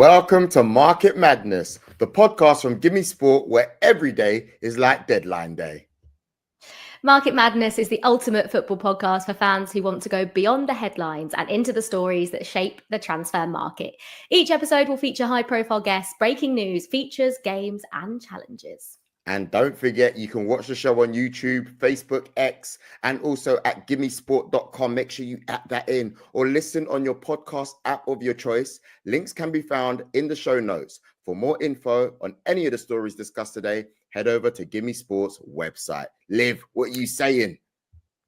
Welcome to Market Madness, the podcast from Gimme Sport, where every day is like deadline day. Market Madness is the ultimate football podcast for fans who want to go beyond the headlines and into the stories that shape the transfer market. Each episode will feature high-profile guests, breaking news, features, games, and challenges. And don't forget, you can watch the show on YouTube, Facebook, X, and also at gimmesport.com. Make sure you add that in or listen on your podcast app of your choice. Links can be found in the show notes. For more info on any of the stories discussed today, head over to Gimme Sports website. Liv, what are you saying?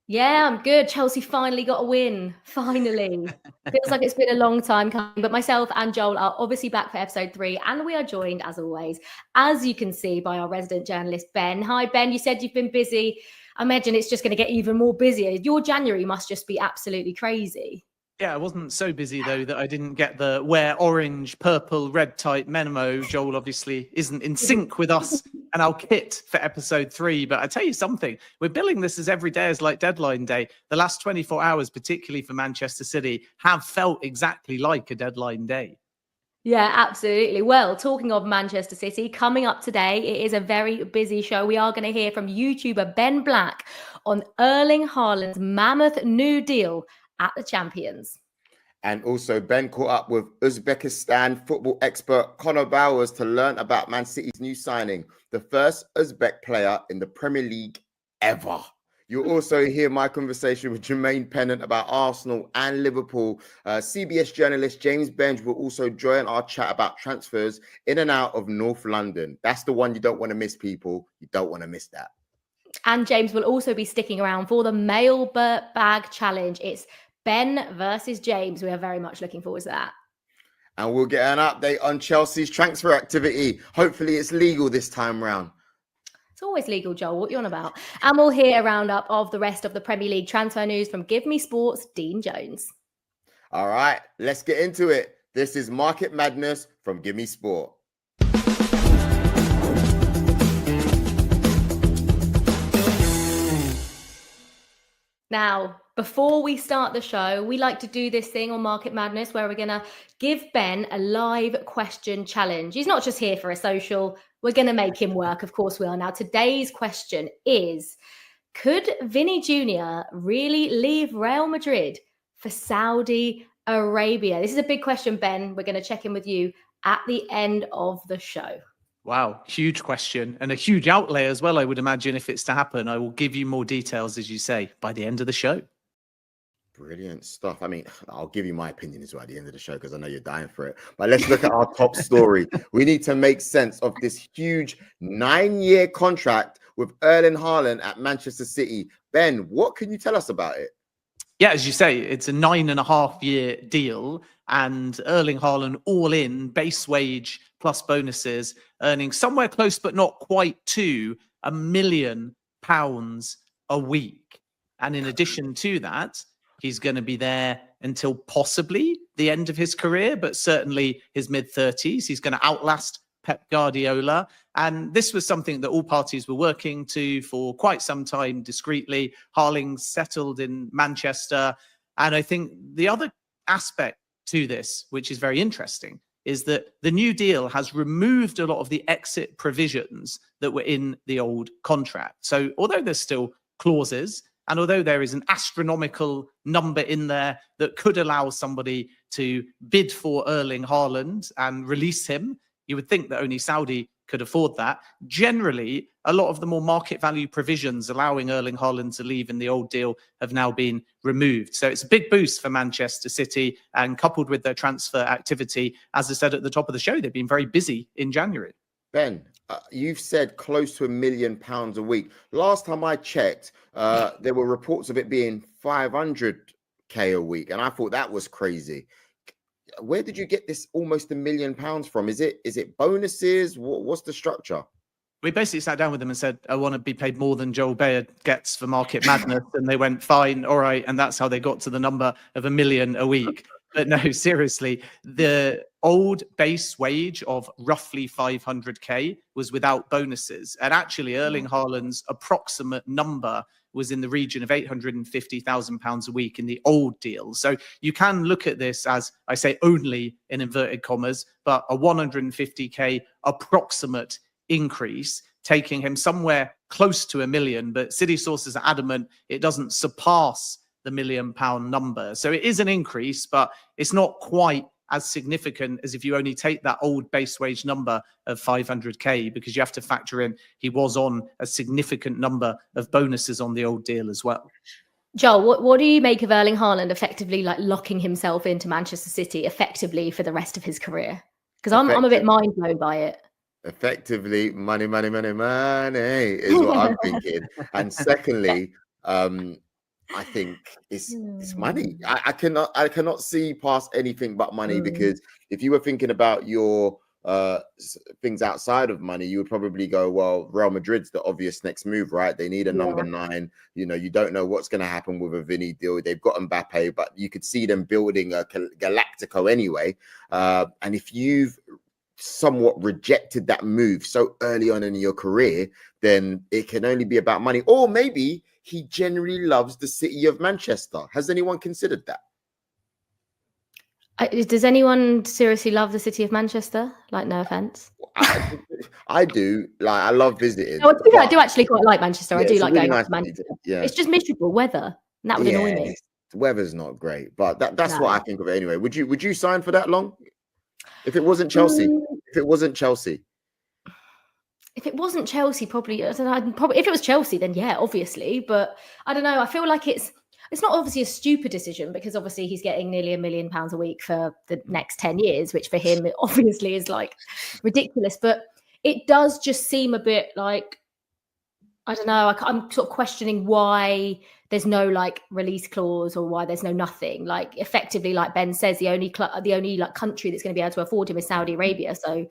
Yeah, I'm good. Chelsea finally got a win. Finally. Feels like it's been a long time coming, but myself and Joel are obviously back for episode 3, and we are joined, as always, as you can see, by our resident journalist, Ben. Hi, Ben. You said you've been busy. I imagine it's just going to get even more busier. Your January must just be absolutely crazy. Yeah, I wasn't so busy, though, that I didn't get the wear orange, purple, red type memo. Joel obviously isn't in sync with us and our kit for episode 3. But I tell you something, we're billing this as every day as like deadline day. The last 24 hours, particularly for Manchester City, have felt exactly like a deadline day. Yeah, absolutely. Well, talking of Manchester City, coming up today, it is a very busy show. We are going to hear from YouTuber Ben Black on Erling Haaland's mammoth new deal at the Champions. And also, Ben caught up with Uzbekistan football expert Conor Bowers to learn about Man City's new signing, the first Uzbek player in the Premier League ever. You'll also hear my conversation with Jermaine Pennant about Arsenal and Liverpool. CBS journalist James Benge will also join our chat about transfers in and out of North London. That's the one you don't want to miss, people. You don't want to miss that. And James will also be sticking around for the Mailbag challenge. It's Ben versus James. We are very much looking forward to that. And we'll get an update on Chelsea's transfer activity. Hopefully it's legal this time round. It's always legal, Joel. What are you on about? And we'll hear a roundup of the rest of the Premier League transfer news from Give Me Sports' Dean Jones. All right, let's get into it. This is Market Madness from Give Me Sport. Now, before we start the show, we like to do this thing on Market Madness where we're going to give Ben a live question challenge. He's not just here for a social. We're going to make him work. Of course we are. Now, today's question is, could Vinny Jr. really leave Real Madrid for Saudi Arabia? This is a big question, Ben. We're going to check in with you at the end of the show. Wow, huge question and a huge outlay as well, I would imagine, if it's to happen. I will give you more details, as you say, by the end of the show. Brilliant stuff. I mean, I'll give you my opinion as well at the end of the show because I know you're dying for it. But let's look at our top story. We need to make sense of this huge 9-year contract with Erling Haaland at Manchester City. Ben, what can you tell us about it? Yeah, as you say, it's a 9.5-year deal, and Erling Haaland all in, base wage plus bonuses, earning somewhere close but not quite to £1 million a week. And in addition to that, he's going to be there until possibly the end of his career, but certainly his mid-30s. He's going to outlast Pep Guardiola. And this was something that all parties were working to for quite some time discreetly. Haaland settled in Manchester. And I think the other aspect to this, which is very interesting, is that the new deal has removed a lot of the exit provisions that were in the old contract. So although there's still clauses, and although there is an astronomical number in there that could allow somebody to bid for Erling Haaland and release him, you would think that only Saudi could afford that. Generally, a lot of the more market value provisions allowing Erling Haaland to leave in the old deal have now been removed. So it's a big boost for Manchester City, and coupled with their transfer activity, as I said at the top of the show, they've been very busy in January. Ben, you've said close to £1 million a week. Last time I checked, there were reports of it being 500k a week, and I thought that was crazy. Where did you get this almost £1 million from? Is it bonuses? What's the structure? We basically sat down with them and said, I want to be paid more than Joel Bayer gets for Market Madness. And they went, fine, all right. And that's how they got to the number of £1 million a week. But no, seriously, the old base wage of roughly 500k was without bonuses. And actually, Erling Haaland's approximate number was in the region of £850,000 a week in the old deal. So you can look at this as, I say, only in inverted commas, but a 150k approximate increase, taking him somewhere close to £1 million. But City sources are adamant it doesn't surpass the £1 million number. So it is an increase, but it's not quite as significant as if you only take that old base wage number of 500k, because you have to factor in he was on a significant number of bonuses on the old deal as well. Joel, what do you make of Erling Haaland effectively like locking himself into Manchester City effectively for the rest of his career? Because I'm a bit mind blown by it. Effectively, money is what I'm thinking. And secondly, I think it's money. I cannot see past anything but money, because if you were thinking about your things outside of money, you would probably go, well, Real Madrid's the obvious next move, right? They need a number 9. You know, you don't know what's going to happen with a Vinny deal. They've got Mbappe, but you could see them building a Galactico anyway. And if you've somewhat rejected that move so early on in your career, then it can only be about money. Or maybe he genuinely loves the city of Manchester. Has anyone considered that? Does anyone seriously love the city of Manchester? Like, no offense. I do. Like, I love visiting. No, I do actually quite like Manchester. I do like going to Manchester. Yeah. It's just miserable weather, and that would annoy me. The weather's not great, but that's what I think of it anyway. Would you sign for that long? If it wasn't Chelsea? If it wasn't Chelsea? If it wasn't Chelsea, probably. I don't know. If it was Chelsea, then yeah, obviously. But I don't know. I feel like it's not obviously a stupid decision, because obviously he's getting nearly £1 million a week for the next 10 years, which for him obviously is like ridiculous. But it does just seem a bit like, I don't know. I'm sort of questioning why there's no like release clause, or why there's no nothing. Like, effectively, like Ben says, the only like country that's going to be able to afford him is Saudi Arabia. So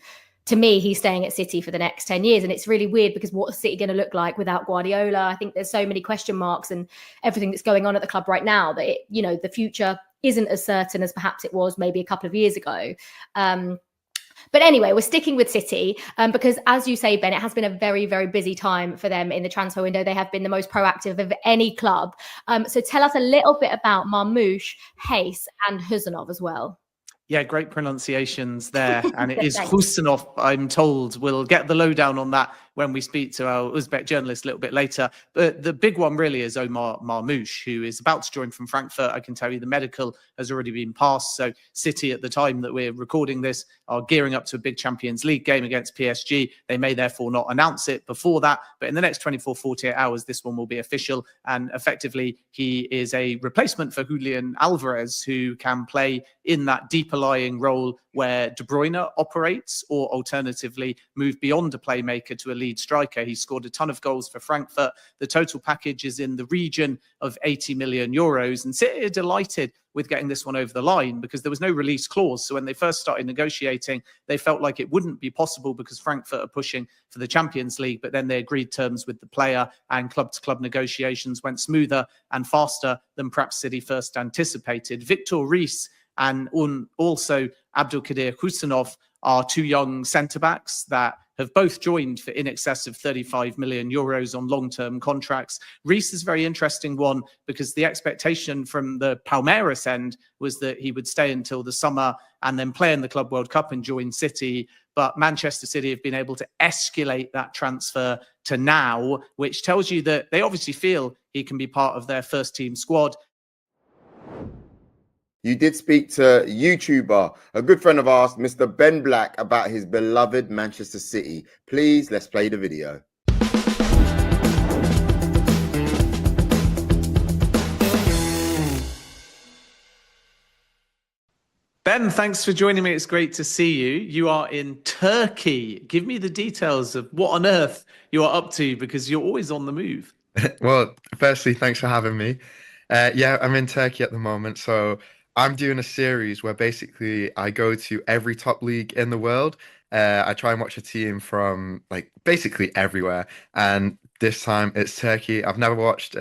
to me, he's staying at City for the next 10 years. And it's really weird, because what's City going to look like without Guardiola? I think there's so many question marks and everything that's going on at the club right now that, the future isn't as certain as perhaps it was maybe a couple of years ago. But anyway, we're sticking with City because, as you say, Ben, it has been a very, very busy time for them in the transfer window. They have been the most proactive of any club. So tell us a little bit about Marmoush, Hayes and Huzanov as well. Yeah, great pronunciations there. And it is Husanov, I'm told. We'll get the lowdown on that when we speak to our Uzbek journalist a little bit later. But the big one really is Omar Marmoush, who is about to join from Frankfurt. I can tell you the medical has already been passed. So City, at the time that we're recording this, are gearing up to a big Champions League game against PSG. They may therefore not announce it before that. But in the next 24, 48 hours, this one will be official. And effectively, he is a replacement for Julian Alvarez, who can play in that deeper lying role where De Bruyne operates, or alternatively move beyond a playmaker to a lead striker. He scored a ton of goals for Frankfurt. The total package is in the region of 80 million euros. And City are delighted with getting this one over the line, because there was no release clause. So when they first started negotiating, they felt like it wouldn't be possible because Frankfurt are pushing for the Champions League. But then they agreed terms with the player, and club-to-club negotiations went smoother and faster than perhaps City first anticipated. Victor Reis and also Abdulkadir Husanov are two young centre-backs that have both joined for in excess of 35 million euros on long-term contracts. Reis is a very interesting one, because the expectation from the Palmeiras end was that he would stay until the summer and then play in the Club World Cup and join City. But Manchester City have been able to escalate that transfer to now, which tells you that they obviously feel he can be part of their first team squad. You did speak to YouTuber, a good friend of ours, Mr. Ben Black, about his beloved Manchester City. Please, let's play the video. Ben, thanks for joining me. It's great to see you. You are in Turkey. Give me the details of what on earth you are up to, because you're always on the move. Well, firstly, thanks for having me. Yeah, I'm in Turkey at the moment. So I'm doing a series where basically I go to every top league in the world. I try and watch a team from like basically everywhere. And this time it's Turkey. I've never watched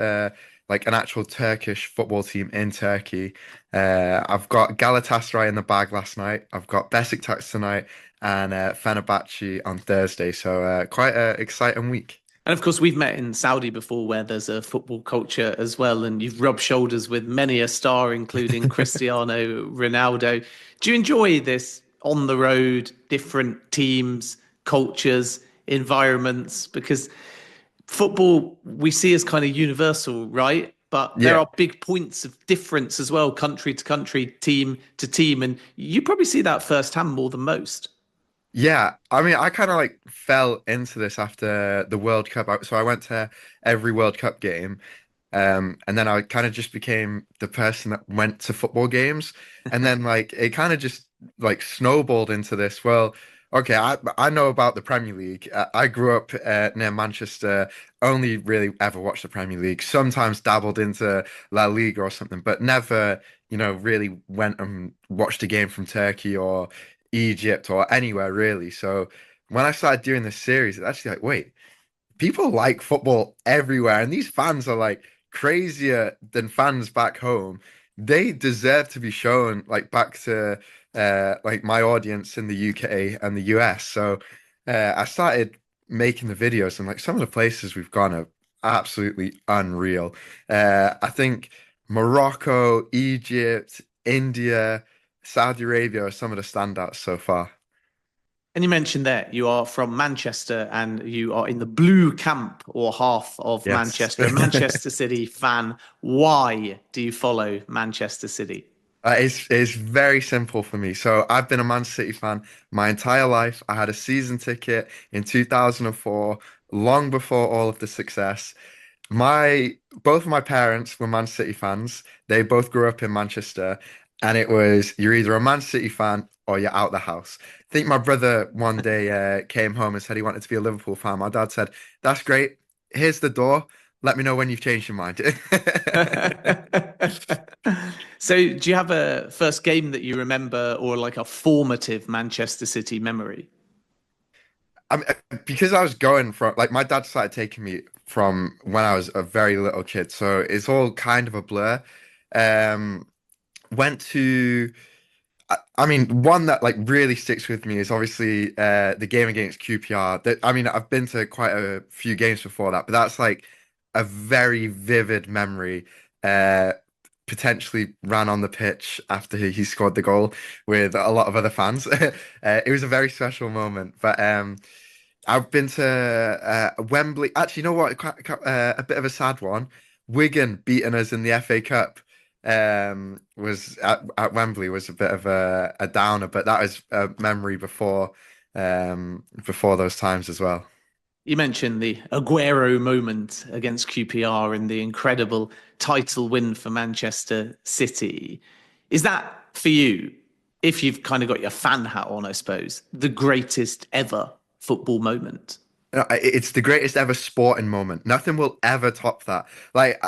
like an actual Turkish football team in Turkey. I've got Galatasaray in the bag last night. I've got Besiktas tonight and Fenerbahce on Thursday. So quite an exciting week. And of course, we've met in Saudi before where there's a football culture as well. And you've rubbed shoulders with many a star, including Cristiano Ronaldo. Do you enjoy this on the road, different teams, cultures, environments? Because football we see as kind of universal, right? But there are big points of difference as well, country to country, team to team. And you probably see that firsthand more than most. Yeah, I mean, I kind of like fell into this after the World Cup. So I went to every World Cup game, and then I kind of just became the person that went to football games, and then like it kind of just like snowballed into this. Well, okay, I know about the Premier League. I grew up near Manchester, only really ever watched the Premier League. Sometimes dabbled into La Liga or something, but never, really went and watched a game from Turkey or Egypt or anywhere really. So when I started doing this series, it's actually like, wait, people like football everywhere, and these fans are like crazier than fans back home. They deserve to be shown like back to like my audience in the UK and the US. So I started making the videos, and like some of the places we've gone are absolutely unreal. I think Morocco, Egypt, India, Saudi Arabia are some of the standouts so far. And you mentioned that you are from Manchester and you are in the blue camp or half of Yes. Manchester, a Manchester City fan. Why do you follow Manchester City? It's very simple for me. So I've been a Man City fan my entire life. I had a season ticket in 2004, long before all of the success. Both of my parents were Man City fans. They both grew up in Manchester, and it was you're either a Man City fan or you're out the house. I think my brother one day came home and said he wanted to be a Liverpool fan. My dad said, "That's great. Here's the door. Let me know when you've changed your mind." So do you have a first game that you remember or like a formative Manchester City memory? Because I was going from like my dad started taking me from when I was a very little kid, so it's all kind of a blur. Went to I mean, one that like really sticks with me is obviously the game against QPR. I mean, I've been to quite a few games before that, but that's like a very vivid memory. Potentially ran on the pitch after he scored the goal with a lot of other fans. It was a very special moment. But I've been to Wembley. Actually, you know what? A bit of a sad one. Wigan beating us in the FA Cup was at Wembley was a bit of a downer, but that was a memory before those times as well. You mentioned the Aguero moment against QPR and the incredible title win for Manchester City. Is that for you, if you've kind of got your fan hat on, I suppose, the greatest ever football moment? It's the greatest ever sporting moment. Nothing will ever top that. Like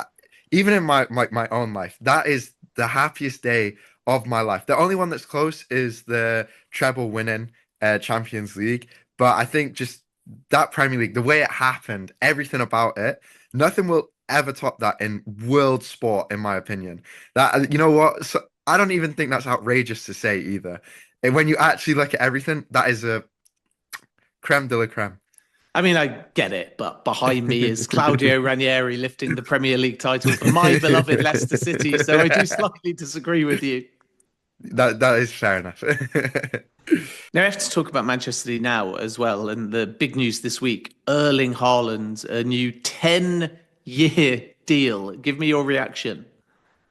even in my own life, that is the happiest day of my life. The only one that's close is the treble winning Champions League. But I think just that Premier League, the way it happened, everything about it, nothing will ever top that in world sport, in my opinion. That you know what? So, I don't even think that's outrageous to say either. And when you actually look at everything, that is a creme de la creme. I mean, I get it, but behind me is Claudio Ranieri lifting the Premier League title for my beloved Leicester City. So I do slightly disagree with you. That is fair enough. Now, I have to talk about Manchester City now as well. And the big news this week, Erling Haaland, a new 10-year deal. Give me your reaction.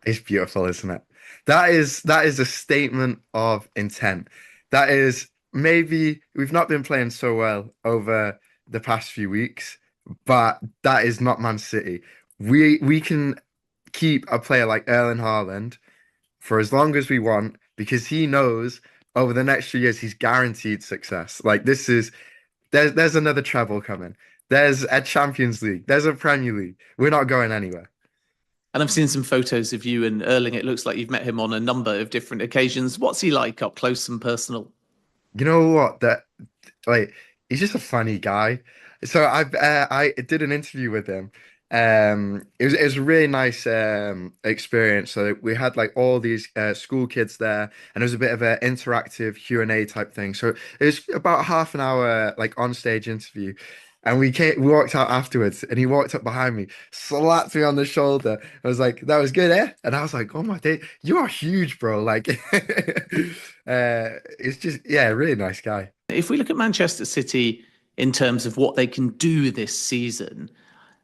It's beautiful, isn't it? That is a statement of intent. That is maybe we've not been playing so well over the past few weeks, but that is not Man City. We can keep a player like Erling Haaland for as long as we want because he knows over the next few years he's guaranteed success. Like there's another treble coming. There's a Champions League. There's a Premier League. We're not going anywhere. And I've seen some photos of you and Erling. It looks like you've met him on a number of different occasions. What's he like up close and personal? You know what? He's just a funny guy. So I did an interview with him It was a really nice experience. So we had like all these school kids there, and it was a bit of an interactive Q&A type thing. So it was about half an hour like on stage interview. And we walked out afterwards, and he walked up behind me, slapped me on the shoulder. I was like, "That was good, eh?" And I was like, "Oh my day, you are huge, bro!" Like, it's just, yeah, really nice guy. If we look at Manchester City in terms of what they can do this season,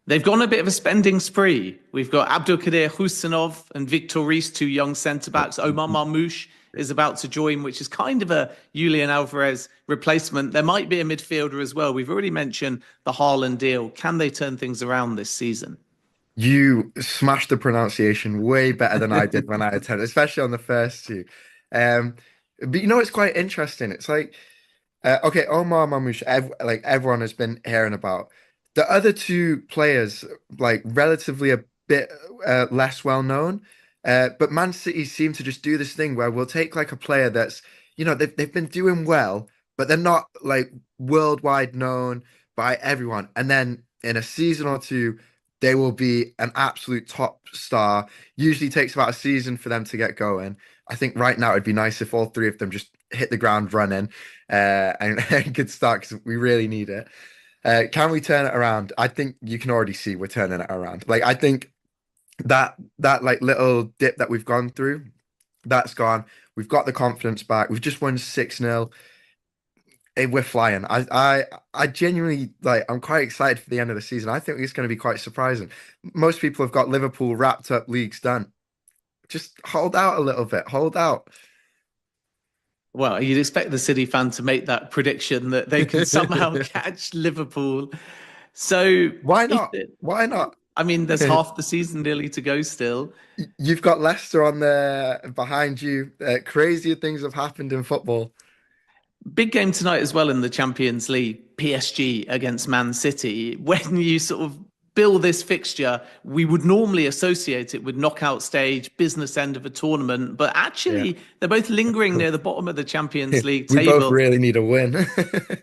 they've gone a bit of a spending spree. We've got Abdulkadir Husanov and Victor Reis, two young centre-backs. Omar Marmoush is about to join, which is kind of a Julian Alvarez replacement. There might be a midfielder as well. We've already mentioned the Haaland deal. Can they turn things around this season? You smashed the pronunciation way better than I did when I attended, especially on the first two. But you know, it's quite interesting. It's like, okay, Omar Marmoush, like everyone has been hearing about. The other two players, like relatively a bit less well known, but Man City seem to just do this thing where we'll take like a player that's, you know, they've been doing well, but they're not like worldwide known by everyone. And then in a season or two, they will be an absolute top star. Usually takes about a season for them to get going. I think right now it'd be nice if all three of them just hit the ground running and could start, because we really need it. Can we turn it around? I think you can already see we're turning it around. Like, I think that like little dip that we've gone through, that's gone. We've got the confidence back. We've just won 6-0. We're flying. I genuinely, like, I'm quite excited for the end of the season. I think it's going to be quite surprising. Most people have got Liverpool wrapped up, leagues done. Just hold out a little bit. Hold out. Well, you'd expect the City fan to make that prediction that they can somehow catch Liverpool. So why not? Why not? I mean, there's half the season nearly to go still. You've got Leicester on there behind you. Crazier things have happened in football. Big game tonight as well in the Champions League, PSG against Man City. When you sort of bill this fixture, we would normally associate it with knockout stage, business end of a tournament, but actually they're both lingering near the bottom of the Champions League table. We both really need a win.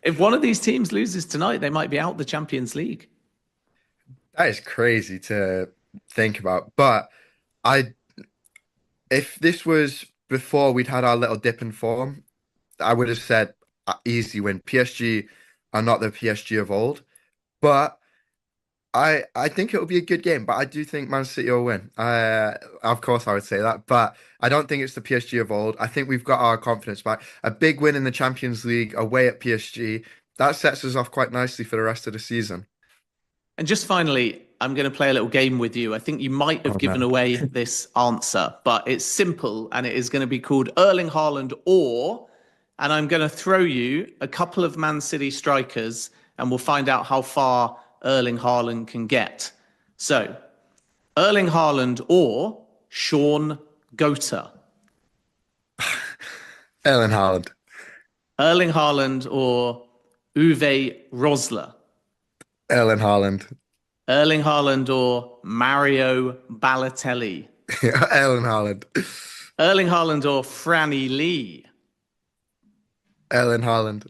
If one of these teams loses tonight, they might be out the Champions League. That is crazy to think about. But if this was before we'd had our little dip in form, I would have said easy win. PSG are not the PSG of old, but I think it will be a good game. But I do think Man City will win. Of course, I would say that, but I don't think it's the PSG of old. I think we've got our confidence back. A big win in the Champions League away at PSG, that sets us off quite nicely for the rest of the season. And just finally, I'm going to play a little game with you. I think you might have given away this answer, but it's simple, and it is going to be called Erling Haaland or, and I'm going to throw you a couple of Man City strikers, and we'll find out how far Erling Haaland can get. So, Erling Haaland or Sean Gota? Erling Haaland. Erling Haaland or Uwe Rosler? Erling Haaland. Erling Haaland or Mario Balotelli? Erling Haaland. Erling Haaland or Franny Lee? Erling Haaland.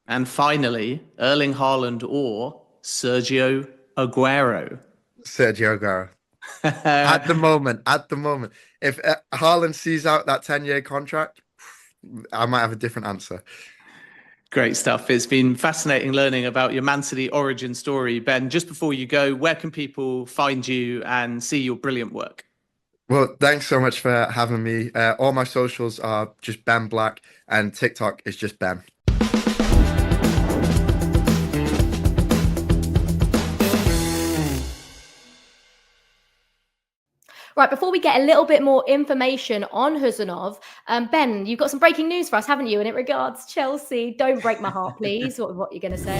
And finally, Erling Haaland or Sergio Aguero? Sergio Aguero. At the moment. If Haaland sees out that 10-year contract, I might have a different answer. Great stuff. It's been fascinating learning about your Man City origin story. Ben, just before you go, where can people find you and see your brilliant work? Well, thanks so much for having me. All my socials are just Ben Black, and TikTok is just Ben. Right, before we get a little bit more information on Husanov, Ben, you've got some breaking news for us, haven't you? And it regards Chelsea. Don't break my heart, please. What you're going to say?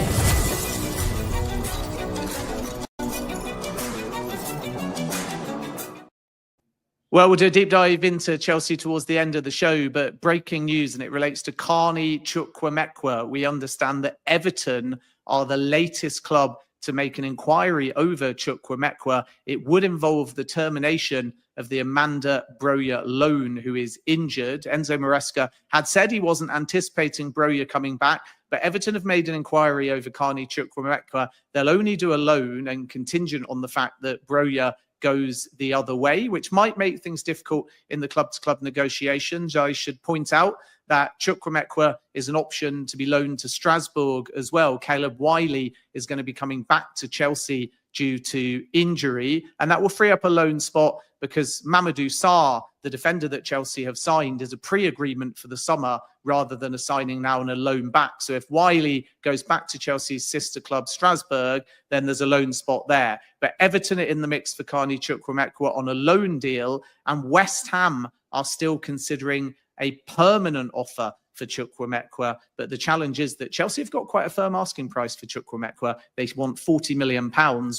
Well, we'll do a deep dive into Chelsea towards the end of the show, but breaking news, and it relates to Carney Chukwuemeka. We understand that Everton are the latest club to make an inquiry over Chukwuemeka, it would involve the termination of the Amanda Broja loan, who is injured. Enzo Maresca had said he wasn't anticipating Broja coming back, but Everton have made an inquiry over Carney Chukwuemeka. They'll only do a loan and contingent on the fact that Broja goes the other way, which might make things difficult in the club-to-club negotiations. I should point out that Chukwuemeka is an option to be loaned to Strasbourg as well. Caleb Wiley is going to be coming back to Chelsea due to injury, and that will free up a loan spot because Mamadou Sarr, the defender that Chelsea have signed, is a pre-agreement for the summer rather than a signing now and a loan back. So if Wiley goes back to Chelsea's sister club, Strasbourg, then there's a loan spot there. But Everton are in the mix for Carney Chukwuemeka on a loan deal, and West Ham are still considering a permanent offer for Chukwuemeka. But the challenge is that Chelsea have got quite a firm asking price for Chukwuemeka. They want £40 million,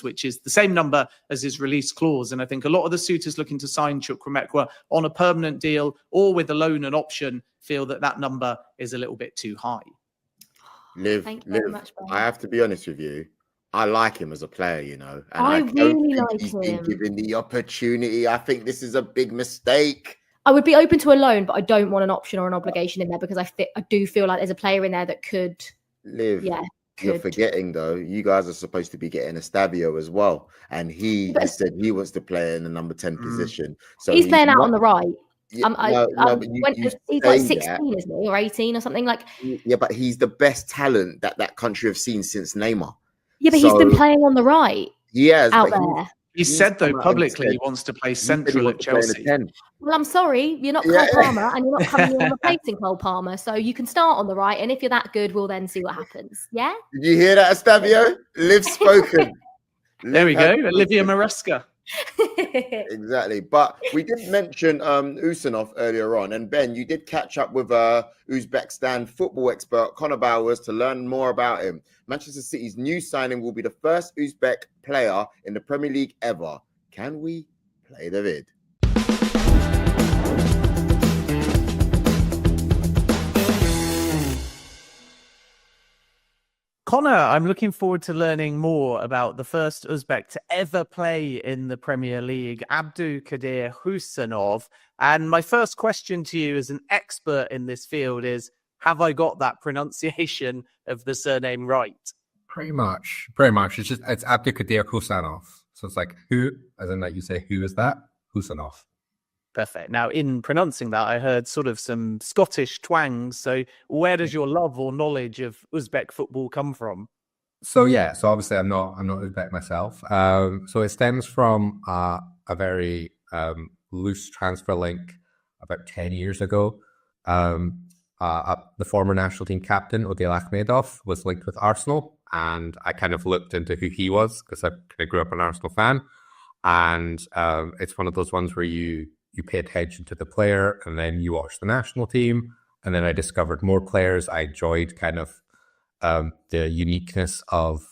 which is the same number as his release clause. And I think a lot of the suitors looking to sign Chukwuemeka on a permanent deal or with a loan and option feel that that number is a little bit too high. Thank you very much, Ben. I have to be honest with you. I like him as a player, you know. And I really don't think like he's him. been given the opportunity. I think this is a big mistake. I would be open to a loan, but I don't want an option or an obligation in there because I do feel like there's a player in there that could. Live. Yeah. You're forgetting though, you guys are supposed to be getting Estavio as well. And he said he wants to play in the number 10 position. So he's playing out on the right. Yeah, he's like 16, isn't he? Or 18 or something like. Yeah, but he's the best talent that country have seen since Neymar. Yeah, but he's been playing on the right. He has out there. He said, though, publicly he wants to play central at Chelsea. Well, I'm sorry, you're not Cole Palmer and you're not coming in replacing Cole Palmer. So you can start on the right. And if you're that good, we'll then see what happens. Yeah? Did you hear that, Estavio? Live spoken. There we go. Olivia Maresca. Exactly. But we did mention Usmanov earlier on. And Ben, you did catch up with Uzbekistan football expert Conor Bowers to learn more about him. Manchester City's new signing will be the first Uzbek player in the Premier League ever. Can we play the vid? Conor, I'm looking forward to learning more about the first Uzbek to ever play in the Premier League, Abdulkadir Husanov. And my first question to you as an expert in this field is, have I got that pronunciation of the surname right? Pretty much. It's Abdulkadir Husanov. So it's like, who, as in that you say, who is that? Husanov. Perfect. Now, in pronouncing that, I heard sort of some Scottish twangs. So where does your love or knowledge of Uzbek football come from? So obviously I'm not Uzbek myself. So it stems from a very loose transfer link about 10 years ago. The former national team captain, Odil Akhmedov, was linked with Arsenal. And I kind of looked into who he was because I kind of grew up an Arsenal fan. And it's one of those ones where you pay attention to the player and then you watch the national team. And then I discovered more players. I enjoyed kind of the uniqueness of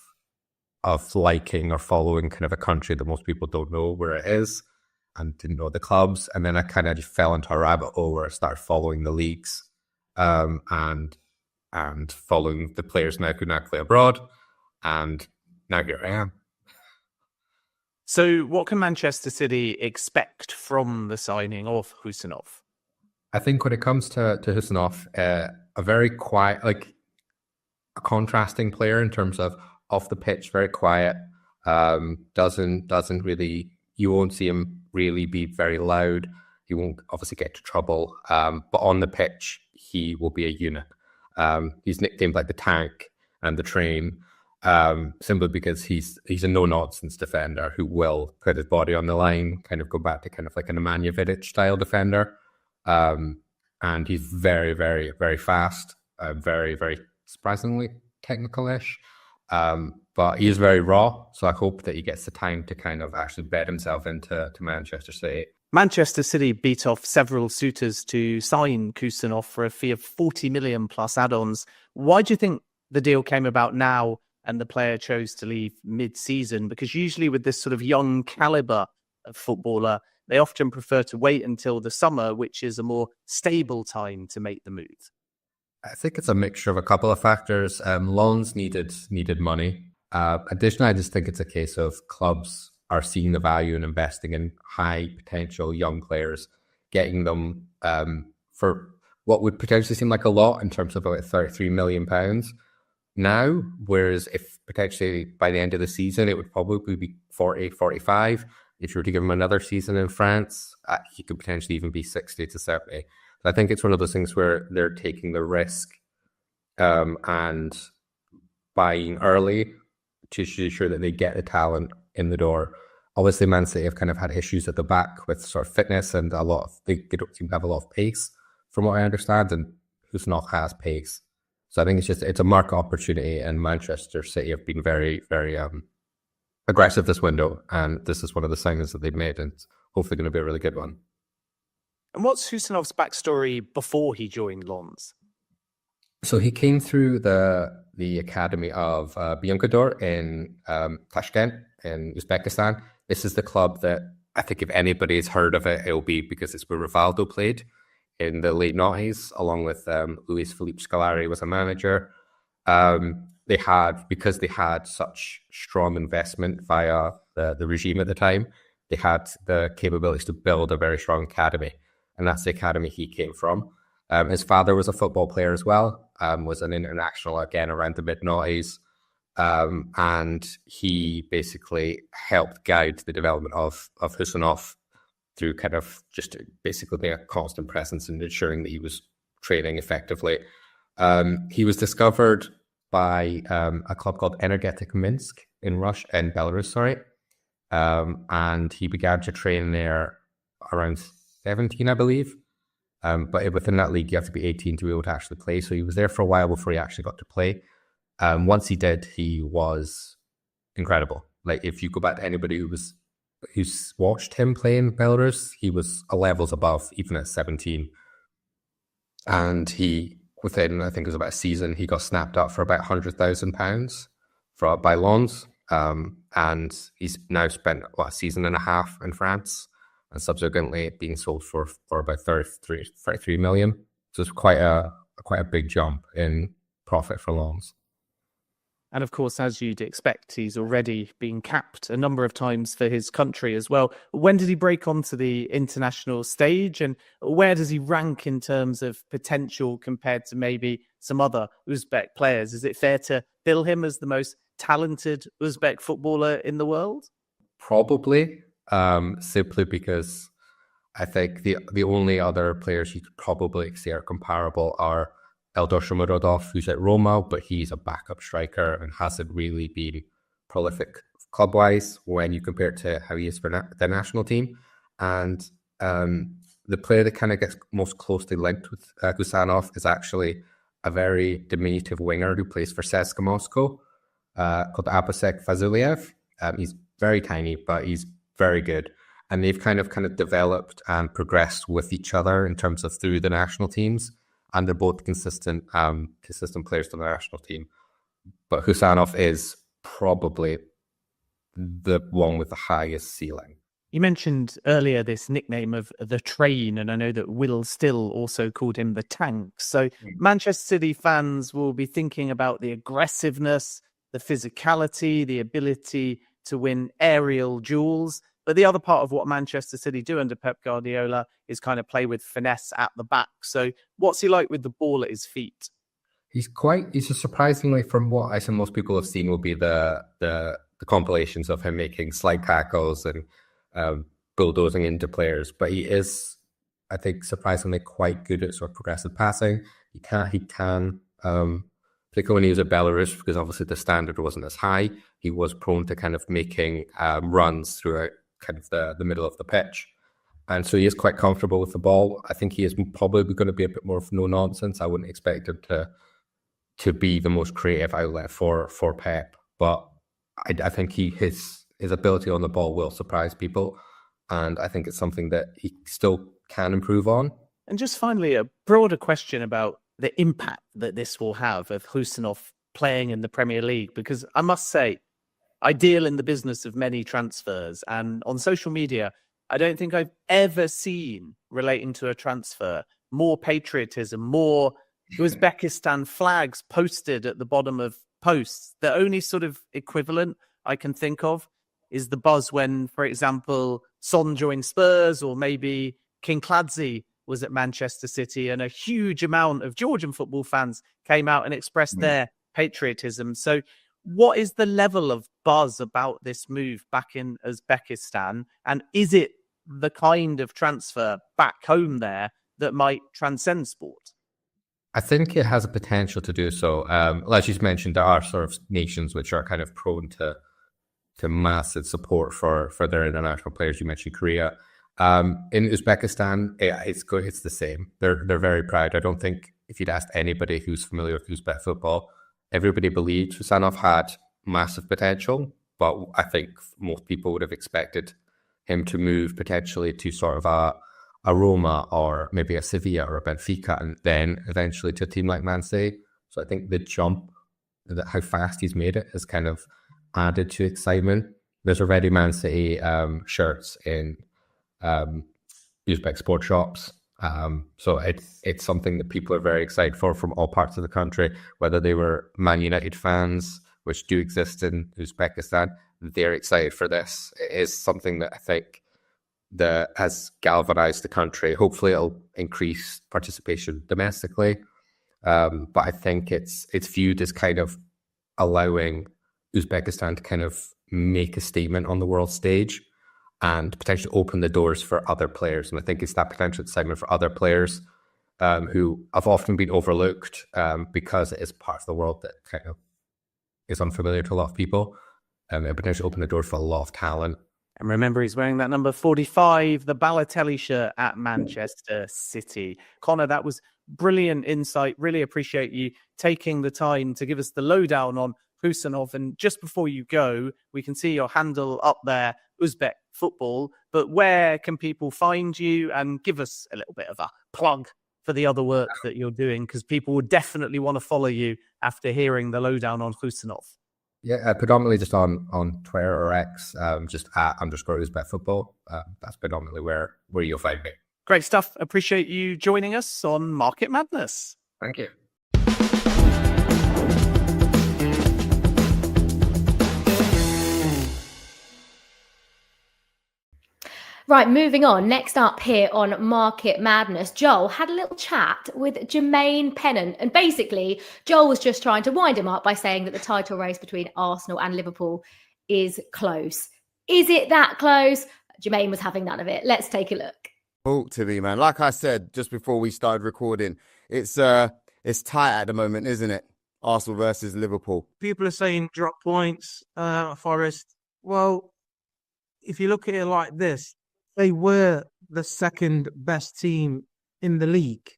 liking or following kind of a country that most people don't know where it is and didn't know the clubs. And then I kind of just fell into a rabbit hole where I started following the leagues and following the players now who now play abroad. And now here I am. So what can Manchester City expect from the signing of Husanov? I think when it comes to Husanov, a very quiet, like a contrasting player in terms of off the pitch, very quiet, doesn't really, you won't see him really be very loud. He won't obviously get into trouble, but on the pitch, he will be a unit. He's nicknamed like the tank and the train. Simply because he's a no-nonsense defender who will put his body on the line, kind of go back to kind of like an Nemanja Vidic style defender. And he's very, very, very fast, very, very surprisingly technical-ish. But he's very raw, so I hope that he gets the time to kind of actually bed himself into Manchester City. Manchester City beat off several suitors to sign Husanov for a fee of 40 million plus add-ons. Why do you think the deal came about now and the player chose to leave mid-season? Because usually with this sort of young caliber of footballer, they often prefer to wait until the summer, which is a more stable time to make the move. I think it's a mixture of a couple of factors. Loans needed money. Additionally, I just think it's a case of clubs are seeing the value in investing in high potential young players, getting them for what would potentially seem like a lot in terms of about £33 million now, whereas if potentially by the end of the season, it would probably be 40, 45. If you were to give him another season in France, he could potentially even be 60 to 70. So I think it's one of those things where they're taking the risk and buying early to ensure that they get the talent in the door. Obviously, Man City have kind of had issues at the back with sort of fitness, and they don't seem to have a lot of pace, from what I understand, and Husanov has pace. So I think it's a market opportunity, and Manchester City have been very, very aggressive this window, and this is one of the signings that they've made, and it's hopefully going to be a really good one. And what's Husanov's backstory before he joined Lens? So he came through the academy of Biancador in Tashkent in Uzbekistan. This is the club that I think if anybody's heard of it, it'll be because it's where Rivaldo played in the late 90s, along with Luis Felipe Scolari was a manager. Because they had such strong investment via the regime at the time, they had the capabilities to build a very strong academy. And that's the academy he came from. His father was a football player as well, was an international again around the mid-noughties. And he basically helped guide the development of Husanov through kind of just basically being a constant presence and ensuring that he was training effectively. He was discovered by a club called Energetic Minsk in Belarus, and he began to train there around 17, I believe. But within that league, you have to be 18 to be able to actually play. So he was there for a while before he actually got to play. Once he did, he was incredible. Like, if you go back to anybody who's watched him play in Belarus, he was a levels above, even at 17. And within, I think it was about a season, he got snapped up for about £100,000 by Lens. And he's now spent a season and a half in France, and subsequently being sold for about 33 million. So it's quite a big jump in profit for Lens. And of course, as you'd expect, he's already been capped a number of times for his country as well. When did he break onto the international stage, and where does he rank in terms of potential compared to maybe some other Uzbek players? Is it fair to bill him as the most talented Uzbek footballer in the world? Probably, simply because I think the only other players you could probably say are comparable are Eldor Shomurodov, who's at Roma, but he's a backup striker and hasn't really been prolific club-wise when you compare it to how he is for the national team. And the player that kind of gets most closely linked with Husanov is actually a very diminutive winger who plays for Sesko Moscow, called Abasek Fazuliev. He's very tiny, but he's very good. And they've kind of developed and progressed with each other in terms of through the national teams. And they're both consistent players to the national team. But Husanov is probably the one with the highest ceiling. You mentioned earlier this nickname of the Train, and I know that Will Still also called him the Tank. So Manchester City fans will be thinking about the aggressiveness, the physicality, the ability to win aerial duels. But the other part of what Manchester City do under Pep Guardiola is kind of play with finesse at the back. So what's he like with the ball at his feet? He's just surprisingly, from what I think most people have seen, will be the compilations of him making slide tackles and bulldozing into players. But he is, I think, surprisingly quite good at sort of progressive passing. He can, particularly when he was at Belarus, because obviously the standard wasn't as high. He was prone to kind of making runs throughout kind of the middle of the pitch. And so he is quite comfortable with the ball. I think he is probably going to be a bit more of no nonsense. I wouldn't expect him to be the most creative outlet for Pep. But I think his ability on the ball will surprise people. And I think it's something that he still can improve on. And just finally, a broader question about the impact that this will have of Husanov playing in the Premier League. Because I must say, I deal in the business of many transfers, and on social media, I don't think I've ever seen, relating to a transfer, more patriotism, more Uzbekistan flags posted at the bottom of posts. The only sort of equivalent I can think of is the buzz when, for example, Son joined Spurs, or maybe Kinkladze was at Manchester City, and a huge amount of Georgian football fans came out and expressed their patriotism. So what is the level of buzz about this move back in Uzbekistan? And is it the kind of transfer back home there that might transcend sport? I think it has a potential to do so. As you mentioned, there are sort of nations which are kind of prone to massive support for their international players. You mentioned Korea. In Uzbekistan, it's the same. They're very proud. I don't think if you'd asked anybody who's familiar with Uzbek football, everybody believed Husanov had massive potential, but I think most people would have expected him to move potentially to sort of a Roma or maybe a Sevilla or a Benfica, and then eventually to a team like Man City. So I think the jump, how fast he's made it, has kind of added to excitement. There's already Man City shirts in Uzbek sport shops. So it's something that people are very excited for from all parts of the country, whether they were Man United fans, which do exist in Uzbekistan. They're excited for this. It is something that I think that has galvanized the country. Hopefully it'll increase participation domestically. But I think it's viewed as kind of allowing Uzbekistan to kind of make a statement on the world stage and potentially open the doors for other players. And I think it's that potential excitement for other players who have often been overlooked because it is part of the world that kind of is unfamiliar to a lot of people. It potentially open the door for a lot of talent. And remember, he's wearing that number 45, the Balotelli shirt at Manchester City. Conor, that was brilliant insight. Really appreciate you taking the time to give us the lowdown on Husanov. And just before you go, we can see your handle up there, Uzbek Football. But where can people find you? And give us a little bit of a plug for the other work that you're doing, because people would definitely want to follow you after hearing the lowdown on Husanov. Yeah, predominantly just on Twitter or X, just at _Uzbek Football. That's predominantly where you'll find me. Great stuff. Appreciate you joining us on Market Madness. Thank you. Right, moving on. Next up here on Market Madness, Joel had a little chat with Jermaine Pennant. And basically, Joel was just trying to wind him up by saying that the title race between Arsenal and Liverpool is close. Is it that close? Jermaine was having none of it. Let's take a look. Talk to me, man. Like I said just before we started recording, it's tight at the moment, isn't it? Arsenal versus Liverpool. People are saying drop points, Forest. Well, if you look at it like this, they were the second best team in the league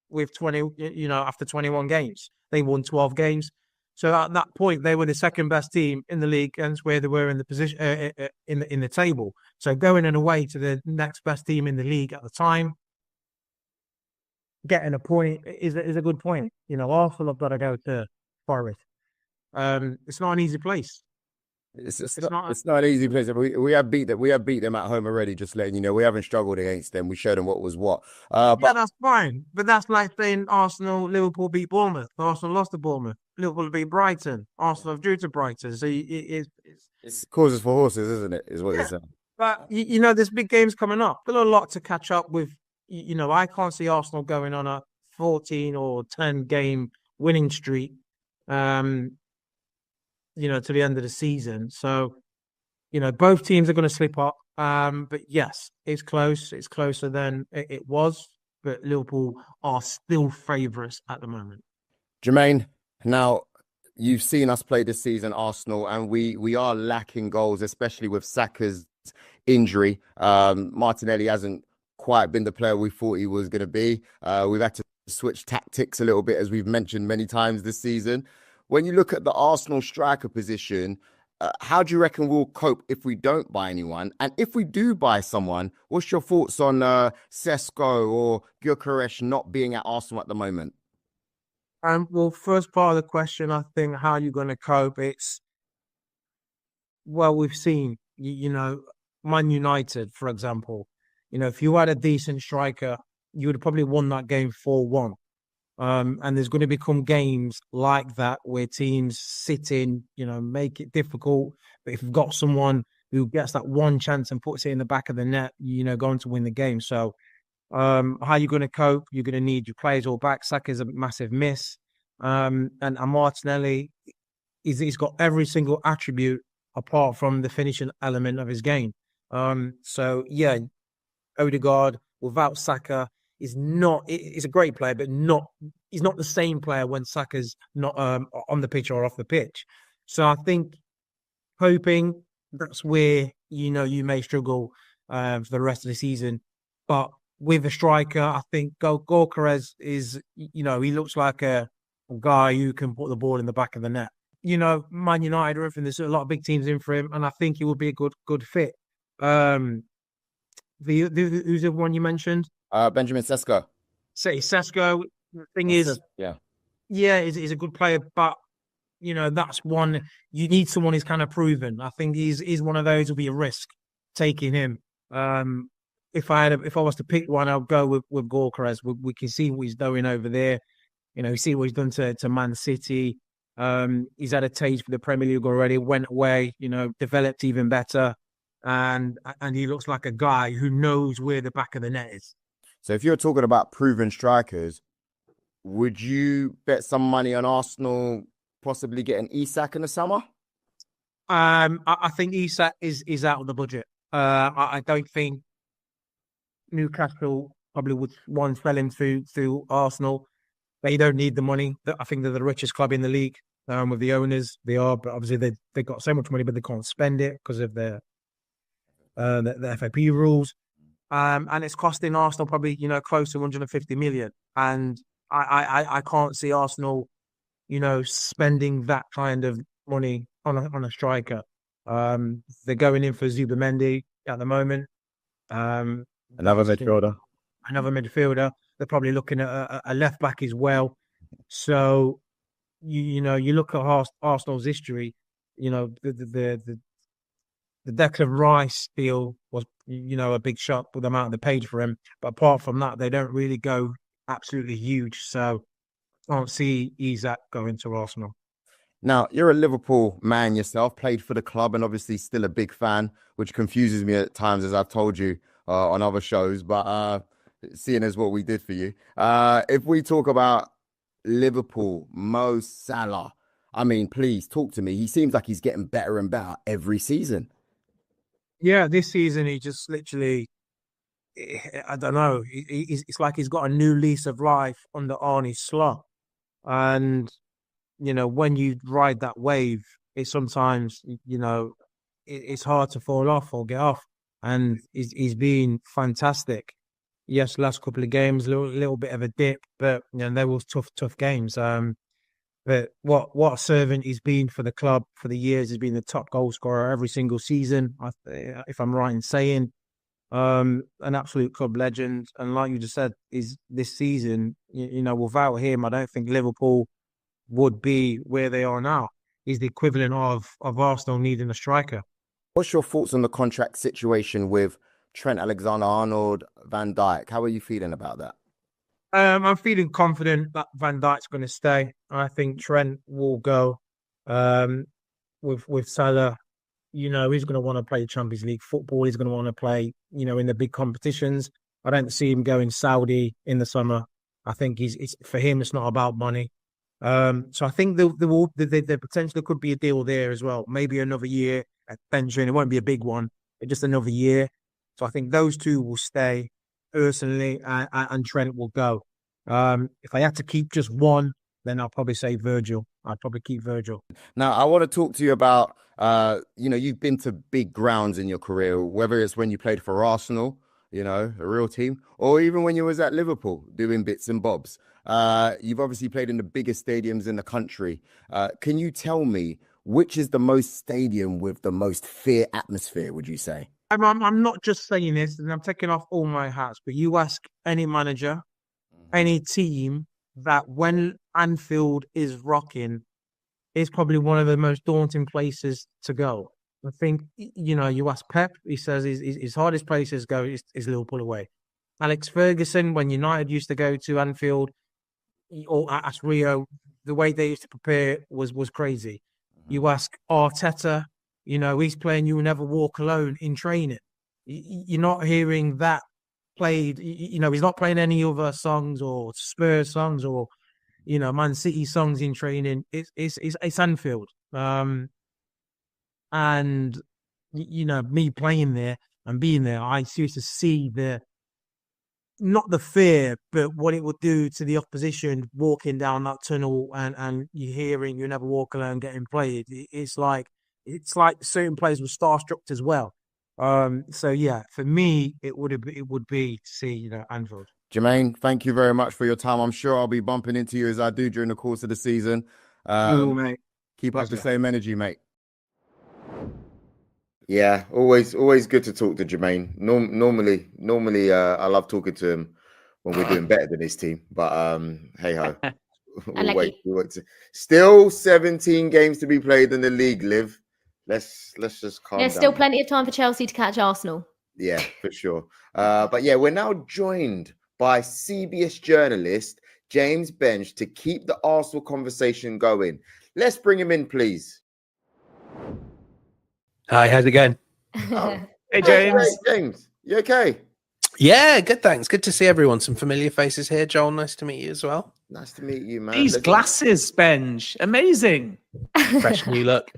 with 20, after 21 games. They won 12 games. So at that point, they were the second best team in the league, and that's where they were in the position in the table. So going in away to the next best team in the league at the time, getting a point is a good point. Arsenal have got to go to Forest. It's not an easy place. It's not an easy place. We have beat them at home already. Just letting you know, we haven't struggled against them. We showed them what was what. But that's fine. But that's like saying Liverpool beat Bournemouth. Arsenal lost to Bournemouth. Liverpool beat Brighton. Arsenal drew to Brighton. So it's causes for horses, isn't it? Is what you're saying. But there's big games coming up. Still a lot to catch up with. I can't see Arsenal going on a 14 or 10 game winning streak. To the end of the season. So, both teams are going to slip up. But yes, it's close. It's closer than it was. But Liverpool are still favourites at the moment. Jermaine, now you've seen us play this season, Arsenal, and we are lacking goals, especially with Saka's injury. Martinelli hasn't quite been the player we thought he was going to be. We've had to switch tactics a little bit, as we've mentioned many times this season. When you look at the Arsenal striker position, how do you reckon we'll cope if we don't buy anyone? And if we do buy someone, what's your thoughts on Sesko or Gyökeres not being at Arsenal at the moment? Well, first part of the question, I think, how are you going to cope? We've seen, Man United, for example. If you had a decent striker, you would have probably won that game 4-1. And there's going to become games like that where teams sit in, make it difficult. But if you've got someone who gets that one chance and puts it in the back of the net, going to win the game. So how are you going to cope? You're going to need your players all back. Saka's a massive miss. And Martinelli, he's got every single attribute apart from the finishing element of his game. So yeah, Odegaard without Saka is not. He's a great player, but he's not the same player when Saka's not on the pitch or off the pitch. So I think hoping that's where you may struggle for the rest of the season. But with a striker, I think Gyökeres is he looks like a guy who can put the ball in the back of the net. Man United or everything. There's a lot of big teams in for him, and I think he would be a good fit. Who's the one you mentioned? Benjamin Sesko. Say Sesko. The thing is, he's a good player, but that's one you need someone who's kind of proven. I think he's one of those who'll be a risk taking him. If I was to pick one, I'll go with Gyökeres. We can see what he's doing over there. See what he's done to Man City. He's had a taste for the Premier League already. Went away, developed even better, and he looks like a guy who knows where the back of the net is. So if you're talking about proven strikers, would you bet some money on Arsenal possibly getting Isak in the summer? I think Isak is out of the budget. I don't think Newcastle probably would sell him through Arsenal. They don't need the money. I think they're the richest club in the league with the owners. They are, but obviously they got so much money, but they can't spend it because of the FAP rules. And it's costing Arsenal probably close to 150 million. And I can't see Arsenal spending that kind of money on a striker. They're going in for Zubimendi at the moment. Another midfielder. They're probably looking at a left back as well. So you look at Arsenal's history. The Declan Rice deal was a big shot with the amount they paid for him. But apart from that, they don't really go absolutely huge. So I don't see Isak going to Arsenal. Now, you're a Liverpool man yourself, played for the club and obviously still a big fan, which confuses me at times, as I've told you on other shows. But seeing as what we did for you, if we talk about Liverpool, Mo Salah, I mean, please talk to me. He seems like he's getting better and better every season. Yeah, this season he just literally, I don't know. It's like he's got a new lease of life under Arne Slot. And, when you ride that wave, it's sometimes, it's hard to fall off or get off. And he's been fantastic. Yes, last couple of games, a little bit of a dip, but there was tough games. But what a servant he's been for the club for the years. He's been the top goal scorer every single season, if I'm right in saying. An absolute club legend. And like you just said, is this season, without him, I don't think Liverpool would be where they are now. He's the equivalent of Arsenal needing a striker. What's your thoughts on the contract situation with Trent Alexander-Arnold, Van Dijk? How are you feeling about that? I'm feeling confident that Van Dijk's going to stay. I think Trent will go. With Salah, he's going to want to play Champions League football. He's going to want to play, in the big competitions. I don't see him going Saudi in the summer. I think for him, it's not about money. So I think there potentially could be a deal there as well. Maybe another year at pension. It won't be a big one, but just another year. So I think those two will stay personally, and Trent will go. If I had to keep just one, then I'll probably say Virgil. I'd probably keep Virgil. Now, I want to talk to you about, you've been to big grounds in your career, whether it's when you played for Arsenal, a real team, or even when you was at Liverpool doing bits and bobs. You've obviously played in the biggest stadiums in the country. Can you tell me which is the most stadium with the most fear atmosphere, would you say? I'm not just saying this, and I'm taking off all my hats, but you ask any manager, any team, that when Anfield is rocking, it's probably one of the most daunting places to go. I think, you ask Pep, he says his hardest places to go is Liverpool away. Alex Ferguson, when United used to go to Anfield, or at Rio, the way they used to prepare was crazy. You ask Arteta, he's playing "You Will Never Walk Alone" in training. You're not hearing that played. He's not playing any other songs or Spurs songs or Man City songs in training. It's Anfield. And me playing there and being there, I seriously see not the fear, but what it would do to the opposition walking down that tunnel and you hearing "You Never Walk Alone" getting played. It's like certain players were starstruck as well. So yeah, for me, it would be to see Anfield. Jermaine, thank you very much for your time. I'm sure I'll be bumping into you as I do during the course of the season. Cool, mate. Keep up the same energy, mate. Yeah, always good to talk to Jermaine. Normally, I love talking to him when we're doing better than his team. But hey ho, we'll wait. Still 17 games to be played in the league. Liv, let's just calm down. There's still plenty of time for Chelsea to catch Arsenal. Yeah, for sure. But yeah, we're now joined by CBS journalist James Benge to keep the Arsenal conversation going. Let's bring him in, please. Hi, how's it going? Hey, James. Hey, James, you okay? Yeah, good, thanks. Good to see everyone. Some familiar faces here. Joel, nice to meet you as well. Nice to meet you, man. These glasses, Benge. Amazing. Fresh new look.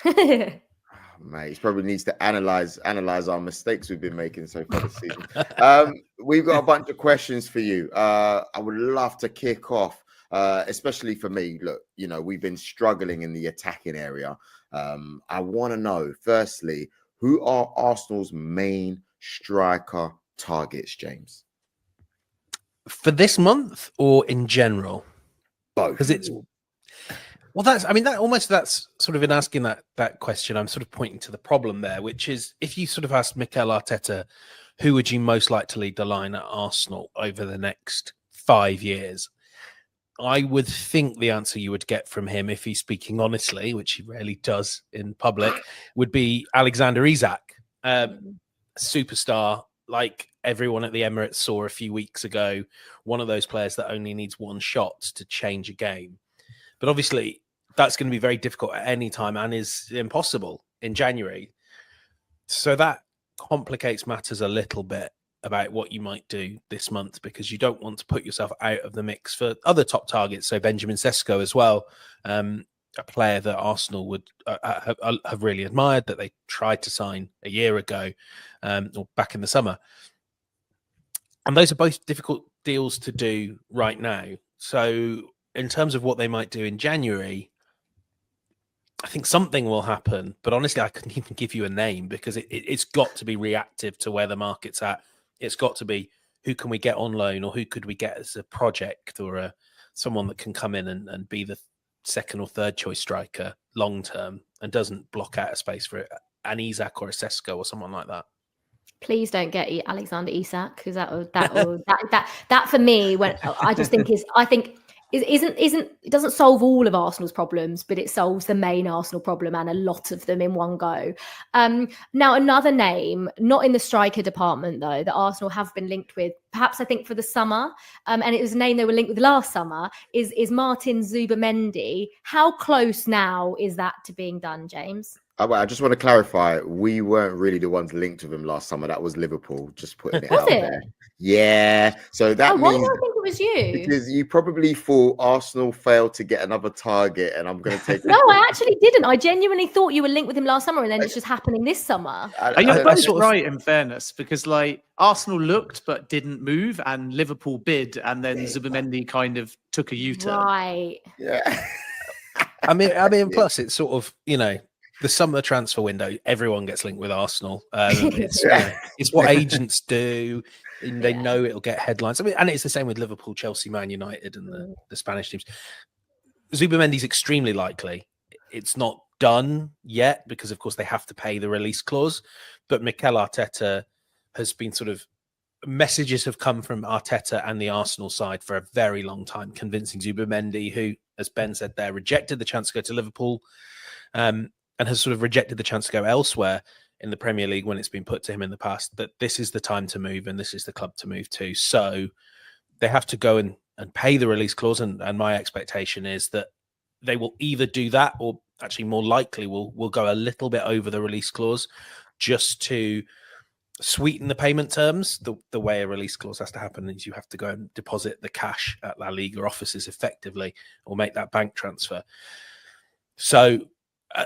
Mate, he probably needs to analyze our mistakes we've been making so far this season. We've got a bunch of questions for you. I would love to kick off, especially for me. Look, we've been struggling in the attacking area. I want to know, firstly, who are Arsenal's main striker targets, James? For this month or in general? Both. Because that's sort of in asking that question, I'm sort of pointing to the problem there, which is if you sort of asked Mikel Arteta, who would you most like to lead the line at Arsenal over the next 5 years? I would think the answer you would get from him, if he's speaking honestly, which he rarely does in public, would be Alexander Isak, superstar, like everyone at the Emirates saw a few weeks ago, one of those players that only needs one shot to change a game. But obviously, that's going to be very difficult at any time and is impossible in January. So that complicates matters a little bit about what you might do this month, because you don't want to put yourself out of the mix for other top targets. So Benjamin Sesko as well, a player that Arsenal would have really admired, that they tried to sign a year ago or back in the summer. And those are both difficult deals to do right now. So in terms of what they might do in January, I think something will happen. But honestly, I couldn't even give you a name, because it's got to be reactive to where the market's at. It's got to be, who can we get on loan, or who could we get as a project, or someone that can come in and be the second or third choice striker long term and doesn't block out a space for an Isak or a Sesko or someone like that. Please don't get Alexander Isak, because that for me, when I just think it doesn't solve all of Arsenal's problems, but it solves the main Arsenal problem and a lot of them in one go. Now, another name, not in the striker department though, that Arsenal have been linked with, perhaps I think for the summer, and it was a name they were linked with last summer, is Martin Zubimendi. How close now is that to being done, James? I just want to clarify, we weren't really the ones linked with him last summer. That was Liverpool, just putting it out there. Yeah. So that why means, do I think it was you? because you probably thought Arsenal failed to get another target, and I'm going to take No, I actually didn't. I genuinely thought you were linked with him last summer, and then it's just happening this summer. You're both right, in fairness, because Arsenal looked but didn't move, and Liverpool bid, and then Zubimendi kind of took a U-turn. Right. Yeah. I mean, plus it's sort of, the summer transfer window, everyone gets linked with Arsenal. It's what agents do. And they know it'll get headlines. I mean, and it's the same with Liverpool, Chelsea, Man United, and the Spanish teams. Zubimendi's extremely likely. It's not done yet because, of course, they have to pay the release clause. But Mikel Arteta has been messages have come from Arteta and the Arsenal side for a very long time, convincing Zubimendi, who, as Ben said there, rejected the chance to go to Liverpool, and has sort of rejected the chance to go elsewhere in the Premier League when it's been put to him in the past, that this is the time to move and this is the club to move to. So they have to go and pay the release clause. And my expectation is that they will either do that, or actually more likely will go a little bit over the release clause just to sweeten the payment terms. The way a release clause has to happen is you have to go and deposit the cash at La Liga offices effectively, or make that bank transfer. So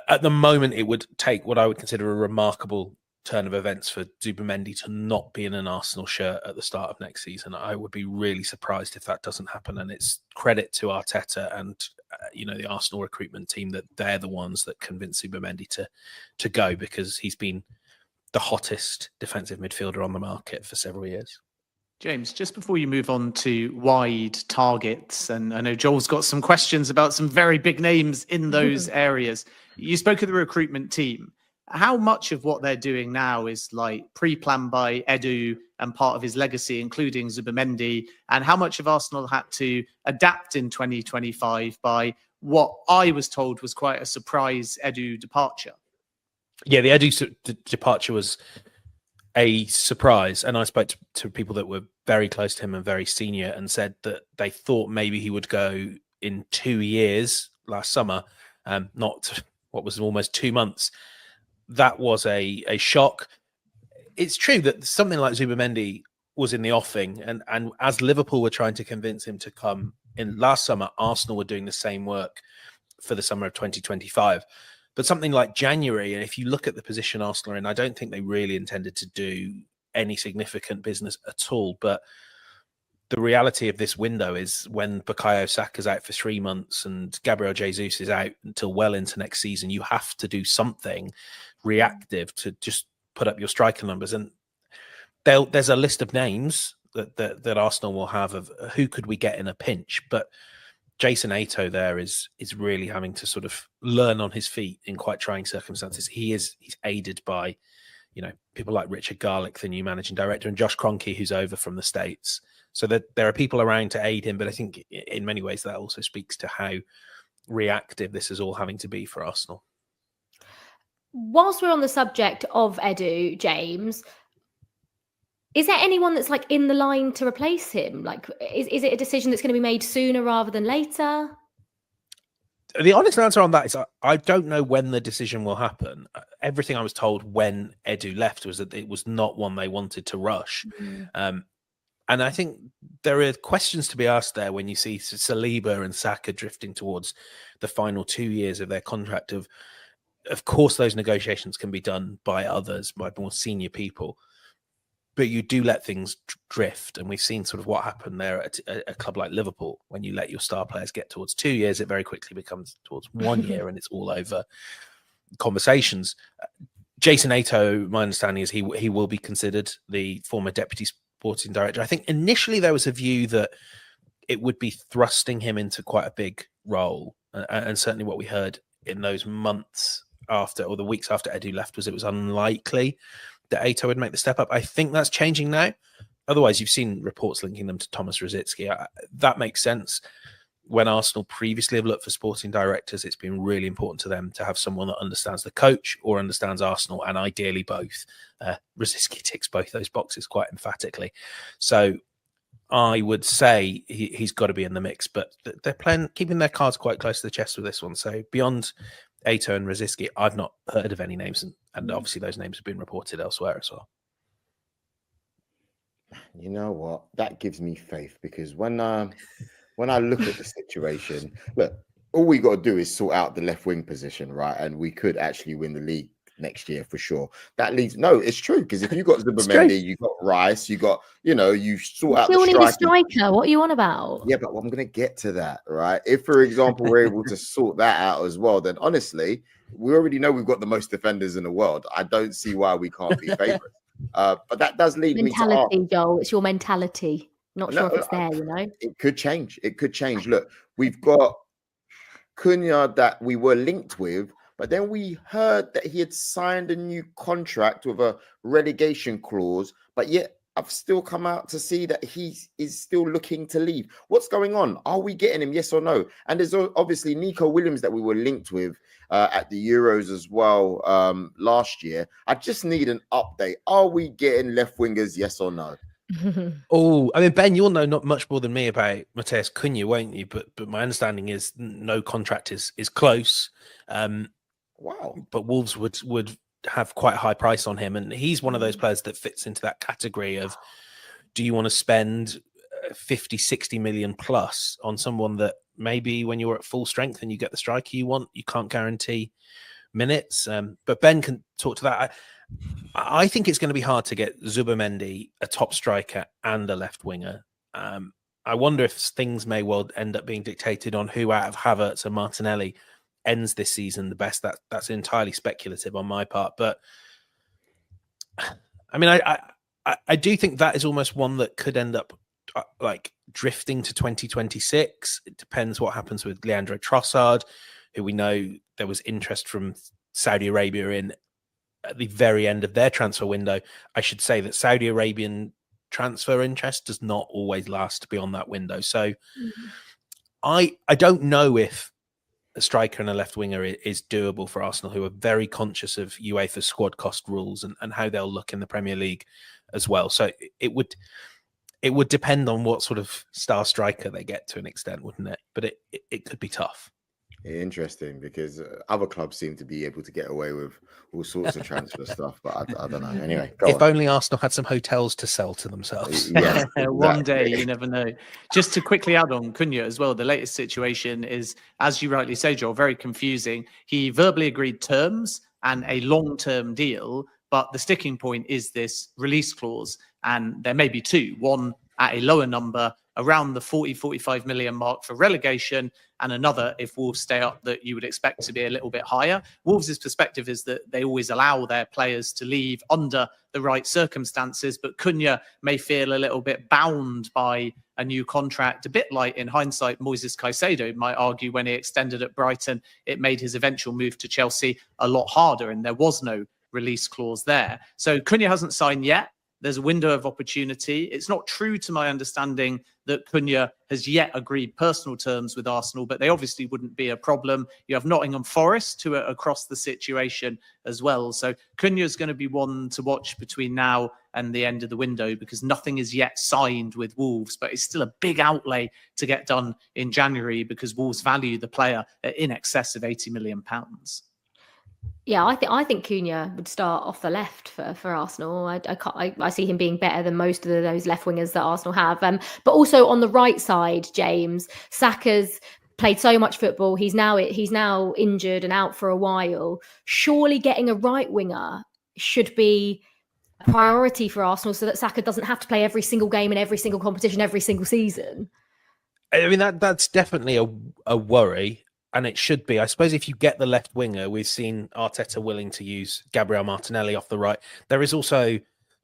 at the moment, it would take what I would consider a remarkable turn of events for Zubimendi to not be in an Arsenal shirt at the start of next season. I would be really surprised if that doesn't happen. And it's credit to Arteta and the Arsenal recruitment team that they're the ones that convinced Zubimendi to go, because he's been the hottest defensive midfielder on the market for several years. James, just before you move on to wide targets, and I know Joel's got some questions about some very big names in those areas. You spoke of the recruitment team. How much of what they're doing now is like pre-planned by Edu and part of his legacy, including Zubimendi, and how much of Arsenal had to adapt in 2025 by what I was told was quite a surprise Edu departure? Yeah, the Edu departure was a surprise. And I spoke to people that were very close to him and very senior, and said that they thought maybe he would go in 2 years last summer, not what was almost 2 months. That was a shock. It's true that something like Zubimendi was in the offing, and as Liverpool were trying to convince him to come in last summer, Arsenal were doing the same work for the summer of 2025. But something like January, and if you look at the position Arsenal are in, I don't think they really intended to do any significant business at all. But the reality of this window is when Bukayo Saka's out for 3 months and Gabriel Jesus is out until well into next season, you have to do something reactive to just put up your striker numbers. And there's a list of names that Arsenal will have of who could we get in a pinch. But Jason Ato there is really having to sort of learn on his feet in quite trying circumstances. He's aided by, people like Richard Garlick, the new managing director, and Josh Kroenke, who's over from the States. So that there are people around to aid him. But I think in many ways that also speaks to how reactive this is all having to be for Arsenal. Whilst we're on the subject of Edu, James, is there anyone that's like in the line to replace him? Like, is it a decision that's going to be made sooner rather than later? The honest answer on that is I don't know when the decision will happen. Everything I was told when Edu left was that it was not one they wanted to rush. And I think there are questions to be asked there when you see Saliba and Saka drifting towards the final 2 years of their contract. Of course, those negotiations can be done by others, by more senior people. But you do let things drift. And we've seen sort of what happened there at a club like Liverpool. When you let your star players get towards 2 years, it very quickly becomes towards 1 year and it's all over conversations. Jason Ato, my understanding is he will be considered the former deputy sporting director. I think initially there was a view that it would be thrusting him into quite a big role. And certainly what we heard in those months after, or the weeks after Edu left, was it was unlikely that Ato would make the step up. I think that's changing now. Otherwise, you've seen reports linking them to Thomas Rosicky. That makes sense. When Arsenal previously have looked for sporting directors, it's been really important to them to have someone that understands the coach or understands Arsenal, and ideally both. Rosicky ticks both those boxes quite emphatically. So I would say he's got to be in the mix, but they're keeping their cards quite close to the chest with this one. So beyond Ato and Rosicky, I've not heard of any names, and obviously those names have been reported elsewhere as well. You know what? That gives me faith, because when I look at the situation, look, all we got to do is sort out the left wing position, right? And we could actually win the league next year for sure. That leads, no, it's true, because if you got Zubimendi, you got Rice, you got, you sort out the striker. What are you on about? Yeah, but I'm going to get to that, right? If, for example, we're able to sort that out as well, then honestly, we already know we've got the most defenders in the world. I don't see why we can't be favorites. But that does lead me to mentality, Joel. It's your mentality. Not sure if it's there, It could change. It could change. Look, we've got Cunha that we were linked with, but then we heard that he had signed a new contract with a relegation clause, but yet I've still come out to see that he is still looking to leave. What's going on? Are we getting him? Yes or no? And there's obviously Nico Williams that we were linked with at the Euros as well last year. I just need an update. Are we getting left wingers? Yes or no? Oh, I mean, Ben, you'll know not much more than me about Mateus Cunha, won't you? But my understanding is no contract is close. Wow. But Wolves would have quite a high price on him, and he's one of those players that fits into that category of, do you want to spend 50, 60 million plus on someone that maybe when you're at full strength and you get the striker you want, you can't guarantee minutes? But Ben can talk to that. I think it's going to be hard to get Zubimendi, a top striker, and a left winger. I wonder if things may well end up being dictated on who out of Havertz and Martinelli ends this season the best. That's entirely speculative on my part. But I mean, I do think that is almost one that could end up like drifting to 2026. It depends what happens with Leandro Trossard, who we know there was interest from Saudi Arabia in at the very end of their transfer window. I should say that Saudi Arabian transfer interest does not always last beyond that window. So I don't know if a striker and a left winger is doable for Arsenal, who are very conscious of UEFA squad cost rules and how they'll look in the Premier League as well. So it would depend on what sort of star striker they get to an extent, wouldn't it? But it could be tough. Interesting, because other clubs seem to be able to get away with all sorts of transfer stuff, but I don't know. Anyway, if only Arsenal had some hotels to sell to themselves. Yeah, One day, you never know. Just to quickly add on Cunha as well, the latest situation is, as you rightly say, Joel, very confusing. He verbally agreed terms and a long-term deal, but the sticking point is this release clause, and there may be two. One at a lower number, around the 40-45 million mark for relegation, and another, if Wolves stay up, that you would expect to be a little bit higher. Wolves' perspective is that they always allow their players to leave under the right circumstances, but Cunha may feel a little bit bound by a new contract, a bit like, in hindsight, Moises Caicedo might argue when he extended at Brighton, it made his eventual move to Chelsea a lot harder, and there was no release clause there. So Cunha hasn't signed yet. There's a window of opportunity. It's not true to my understanding that Cunha has yet agreed personal terms with Arsenal, but they obviously wouldn't be a problem. You have Nottingham Forest who are across the situation as well. So Cunha is going to be one to watch between now and the end of the window, because nothing is yet signed with Wolves, but it's still a big outlay to get done in January because Wolves value the player at in excess of £80 million. Yeah, I think Cunha would start off the left for Arsenal. I see him being better than most of those left wingers that Arsenal have. But also on the right side, James, Saka's played so much football. He's now injured and out for a while. Surely getting a right winger should be a priority for Arsenal, so that Saka doesn't have to play every single game in every single competition every single season. I mean, that's definitely a worry. And it should be. I suppose if you get the left winger, we've seen Arteta willing to use Gabriel Martinelli off the right. There is also,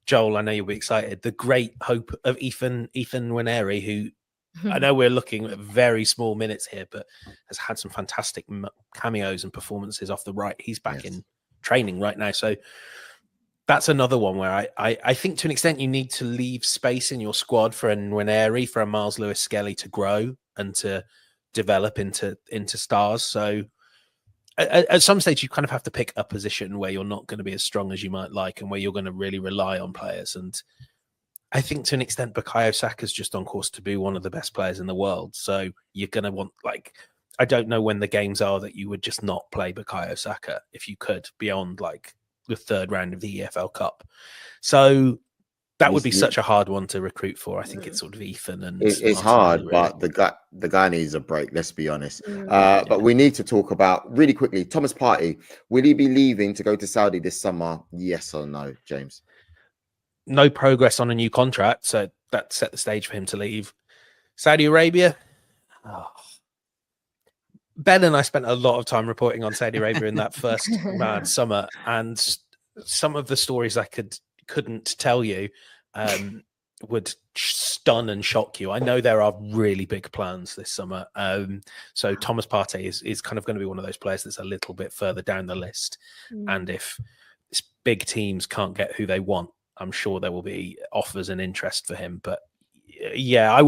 Joel, I know you'll be excited, the great hope of Ethan Nwaneri, who I know we're looking at very small minutes here, but has had some fantastic cameos and performances off the right. He's back in training right now. So that's another one where I think to an extent you need to leave space in your squad for a Nwaneri, for a Miles Lewis-Skelly to grow and to develop into stars. So at some stage you kind of have to pick a position where you're not going to be as strong as you might like and where you're going to really rely on players. And I think to an extent Bukayo Saka's just on course to be one of the best players in the world. So you're going to want, like, I don't know when the games are that you would just not play Bukayo Saka if you could, beyond like the third round of the EFL Cup. So that would be such a hard one to recruit for. I think it's sort of Ethan and it's hard, really. But the guy needs a break. Let's be honest. But we need to talk about really quickly. Thomas Partey, will he be leaving to go to Saudi this summer? Yes or no, James? No progress on a new contract, so that set the stage for him to leave. Saudi Arabia. Oh. Ben and I spent a lot of time reporting on Saudi Arabia in that first mad summer, and some of the stories I couldn't tell you would stun and shock you. I know there are really big plans this summer. So Thomas Partey is kind of going to be one of those players that's a little bit further down the list. And if big teams can't get who they want, I'm sure there will be offers and interest for him. But yeah,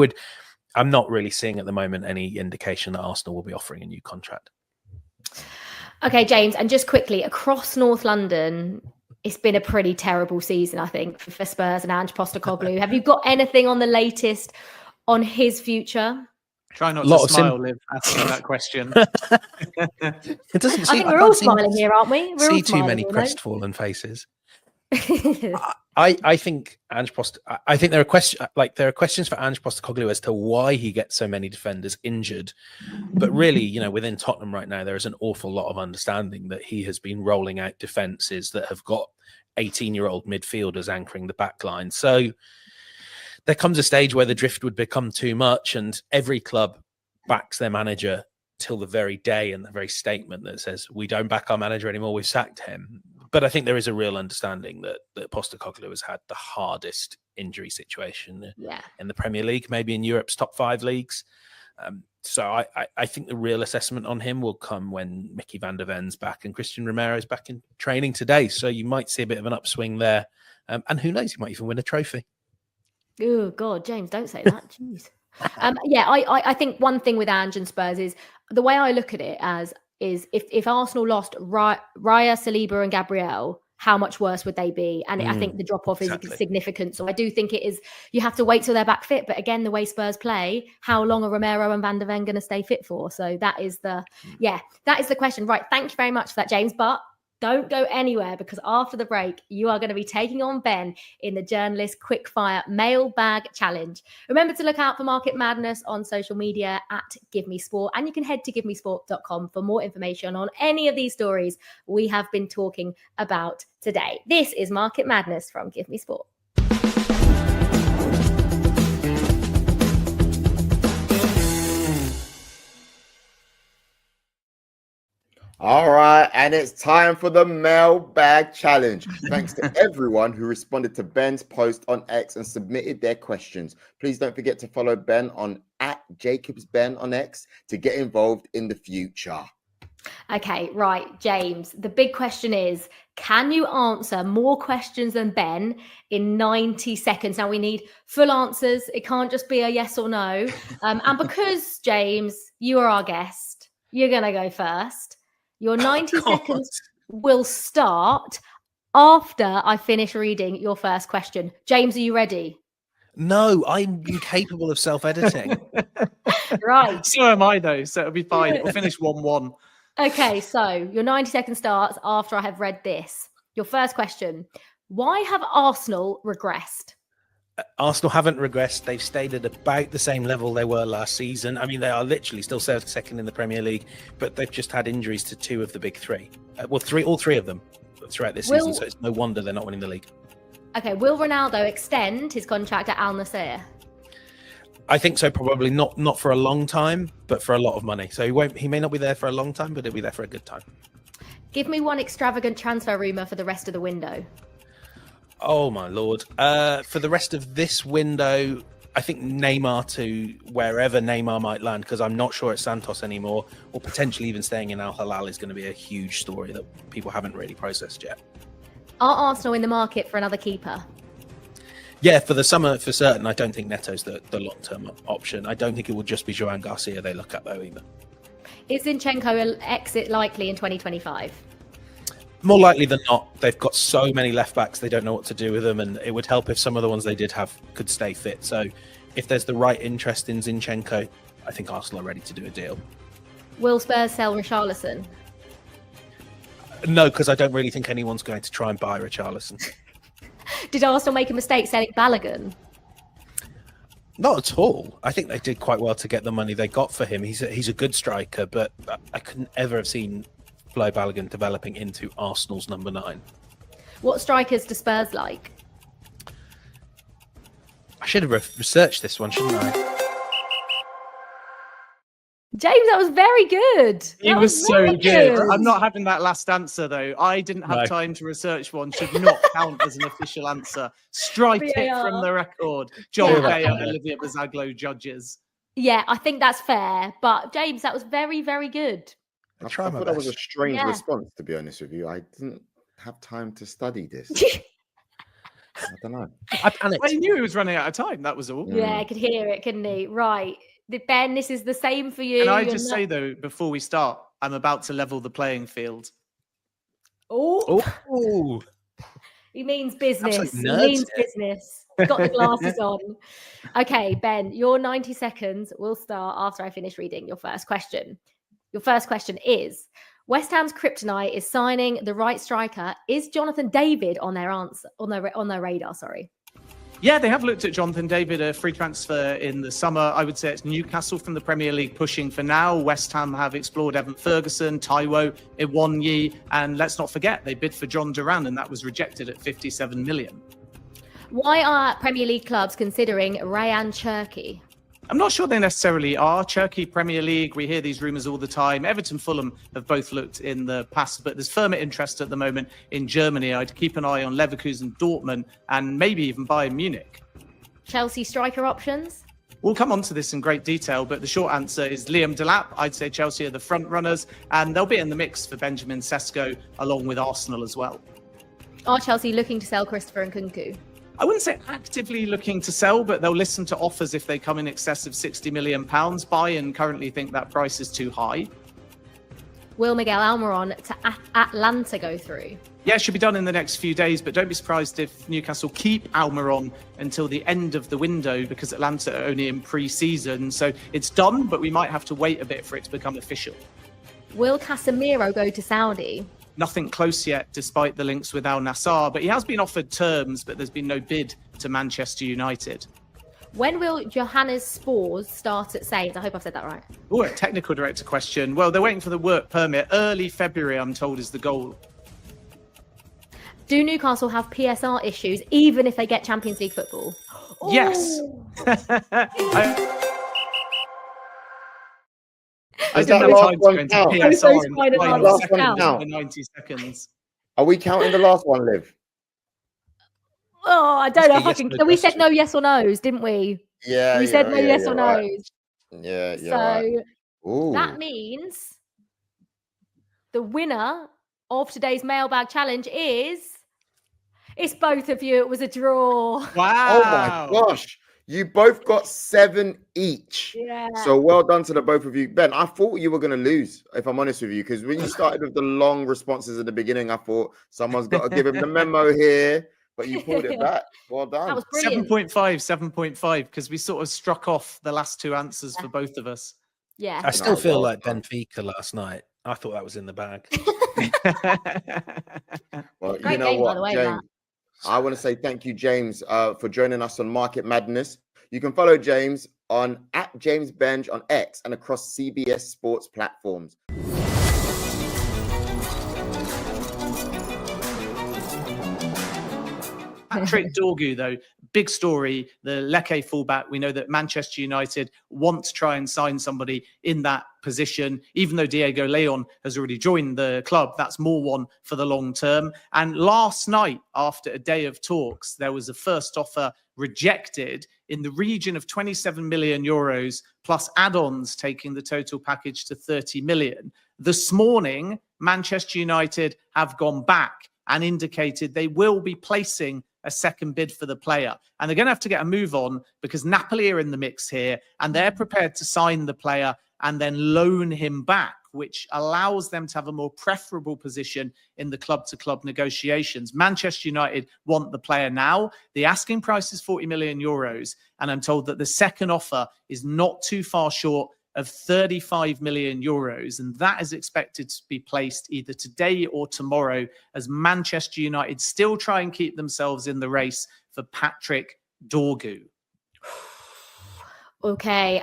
I'm not really seeing at the moment any indication that Arsenal will be offering a new contract. Okay, James, and just quickly, across North London, it's been a pretty terrible season, I think, for Spurs and Ange Postecoglou. Have you got anything on the latest on his future? Try not Lot to of smile, Liv, asking that question. It doesn't I seem. think we're all smiling here, aren't we? We're all See too smiling, many you know? crestfallen faces. I think I think there are questions for Ange Postecoglou as to why he gets so many defenders injured. But really, within Tottenham right now, there is an awful lot of understanding that he has been rolling out defenses that have got 18-year-old midfielders anchoring the back line. So there comes a stage where the drift would become too much, and every club backs their manager till the very day and the very statement that says, we don't back our manager anymore, we've sacked him. But I think there is a real understanding that Postecoglou has had the hardest injury situation in the Premier League, maybe in Europe's top 5 leagues. So I think the real assessment on him will come when Mickey van der Ven's back and Christian Romero's back in training today. So you might see a bit of an upswing there. And who knows, he might even win a trophy. Oh, God, James, don't say that. Jeez. I think one thing with Ange and Spurs is the way I look at it is if Arsenal lost Raya, Saliba and Gabriel, how much worse would they be? And I think the drop-off is significant. So I do think you have to wait till they're back fit. But again, the way Spurs play, how long are Romero and Van der Ven going to stay fit for? So that is the question. Right. Thank you very much for that, James. But don't go anywhere, because after the break, you are going to be taking on Ben in the Journalist Quickfire Mailbag Challenge. Remember to look out for Market Madness on social media at Give Me Sport, and you can head to givemesport.com for more information on any of these stories we have been talking about today. This is Market Madness from Give Me Sport. All right, and it's time for the Mailbag Challenge. Thanks to everyone who responded to Ben's post on X and submitted their questions. Please don't forget to follow Ben on @JacobsBen on X to get involved in the future. Okay, right, James. The big question is, can you answer more questions than Ben in 90 seconds? Now, we need full answers. It can't just be a yes or no. And because, James, you are our guest, you're going to go first. Your 90 seconds will start after I finish reading your first question. James, are you ready? No, I'm incapable of self-editing. Right. So am I, though, so it'll be fine. We'll finish 1-1. Okay, so your 90 seconds starts after I have read this. Your first question. Why have Arsenal regressed? Arsenal haven't regressed. They've stayed at about the same level they were last season. I mean, they are literally still second in the Premier League, but they've just had injuries to 2 of the big 3. All three of them throughout this season, so it's no wonder they're not winning the league. Okay, will Ronaldo extend his contract at Al Nassr? I think so, probably not for a long time, but for a lot of money. So he may not be there for a long time, but he'll be there for a good time. Give me one extravagant transfer rumour for the rest of the window. Oh my Lord. For the rest of this window, I think Neymar to wherever Neymar might land, because I'm not sure it's Santos anymore, or potentially even staying in Al Hilal is going to be a huge story that people haven't really processed yet. Are Arsenal in the market for another keeper? Yeah, for the summer, for certain. I don't think Neto's the long-term option. I don't think it will just be Joan Garcia they look at, though, either. Is Zinchenko an exit likely in 2025? More likely than not. They've got so many left-backs, they don't know what to do with them, and it would help if some of the ones they did have could stay fit. So if there's the right interest in Zinchenko, I think Arsenal are ready to do a deal. Will Spurs sell Richarlison? No, because I don't really think anyone's going to try and buy Richarlison. Did Arsenal make a mistake selling Balogun? Not at all. I think they did quite well to get the money they got for him. He's a good striker, but I couldn't ever have seen Flo Balogun developing into Arsenal's number 9. What strikers do Spurs like? I should have researched this one, shouldn't I? James, that was very good. It was so good. I'm not having that last answer, though. I didn't have time to research one. Should not count as an official answer. Strike it from the record. John Bayer, Olivia Bazaglo judges. Yeah, I think that's fair. But James, that was very, very good. I thought that was a strange response, to be honest with you. I didn't have time to study this. I don't know. I panicked. I knew he was running out of time. That was all. Yeah, I could hear it, couldn't he? Right. Ben, this is the same for you. Can I just say, though, before we start, I'm about to level the playing field. Oh. He means business. Absolute He nerds means here. business. He's got the glasses on. Okay, Ben, your 90 seconds will start after I finish reading your first question. Your first question is, West Ham's kryptonite is signing the right striker. Is Jonathan David on their radar? Sorry. Yeah, they have looked at Jonathan David, a free transfer in the summer. I would say it's Newcastle from the Premier League pushing for now. West Ham have explored Evan Ferguson, Taiwo, Iwanyi, and let's not forget, they bid for John Duran, and that was rejected at 57 million. Why are Premier League clubs considering Rayan Cherki? I'm not sure they necessarily are. Turkey, Premier League, we hear these rumours all the time. Everton, Fulham have both looked in the past, but there's firmer interest at the moment in Germany. I'd keep an eye on Leverkusen, Dortmund, and maybe even Bayern Munich. Chelsea striker options? We'll come on to this in great detail, but the short answer is Liam Delap. I'd say Chelsea are the front runners, and they'll be in the mix for Benjamin Sesko, along with Arsenal as well. Are Chelsea looking to sell Christopher Nkunku? I wouldn't say actively looking to sell, but they'll listen to offers if they come in excess of £60 million. Bayern currently think that price is too high. Will Miguel Almiron to Atlanta go through? Yeah, it should be done in the next few days, but don't be surprised if Newcastle keep Almiron until the end of the window because Atlanta are only in pre-season. So it's done, but we might have to wait a bit for it to become official. Will Casemiro go to Saudi? Nothing close yet, despite the links with Al Nassr, but he has been offered terms, but there's been no bid to Manchester United. When will Johannes Spors start at Saints? I hope I've said that right. Oh, a technical director question. Well, they're waiting for the work permit. Early February, I'm told, is the goal. Do Newcastle have PSR issues, even if they get Champions League football? Yes. I Is didn't that have last time to one go into count? PSR So in spided the on final last one seconds count. of the 90 seconds. Are we counting the last one, Liv? Oh, I don't know if I Yes, can. no We said question. no yes or no's, didn't we? Yeah. We said no yes or right. no's. Yeah, So right. Ooh. that means the winner of today's mailbag challenge is... It's both of you. It was a draw. Wow. Oh my gosh. You both got 7 each. Yeah. So well done to the both of you. Ben, I thought you were going to lose, if I'm honest with you, because when you started with the long responses at the beginning, I thought someone's got to give him the memo here, but you pulled it back. Well done. That was brilliant. 7.5, because we sort of struck off the last two answers for both of us. Yeah. I still No, feel well like done. Benfica last night. I thought that was in the bag. Well, Great you know game, by what, the way, James? Matt. I want to say thank you, James, for joining us on Market Madness. You can follow James on @James Benge on X and across CBS Sports platforms. Patrick Dorgu, though, big story. The Lecce fullback. We know that Manchester United want to try and sign somebody in that position. Even though Diego Leon has already joined the club, that's more one for the long term. And last night, after a day of talks, there was a first offer rejected in the region of 27 million euros plus add-ons, taking the total package to 30 million. This morning, Manchester United have gone back and indicated they will be placing a second bid for the player. And they're going to have to get a move on because Napoli are in the mix here and they're prepared to sign the player and then loan him back, which allows them to have a more preferable position in the club-to-club negotiations. Manchester United want the player now. The asking price is 40 million euros. And I'm told that the second offer is not too far short of 35 million euros. And that is expected to be placed either today or tomorrow as Manchester United still try and keep themselves in the race for Patrick Dorgu. Okay.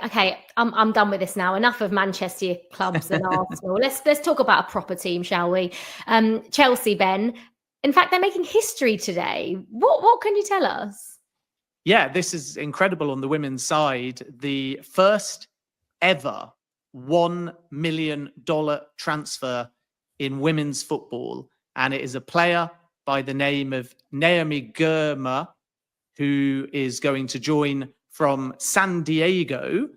I'm done with this now. Enough of Manchester clubs and Arsenal. Let's talk about a proper team, shall we? Chelsea, Ben. In fact, they're making history today. What can you tell us? Yeah, this is incredible on the women's side. The first ever $1 million transfer in women's football. And it is a player by the name of Naomi Girma, who is going to join from San Diego.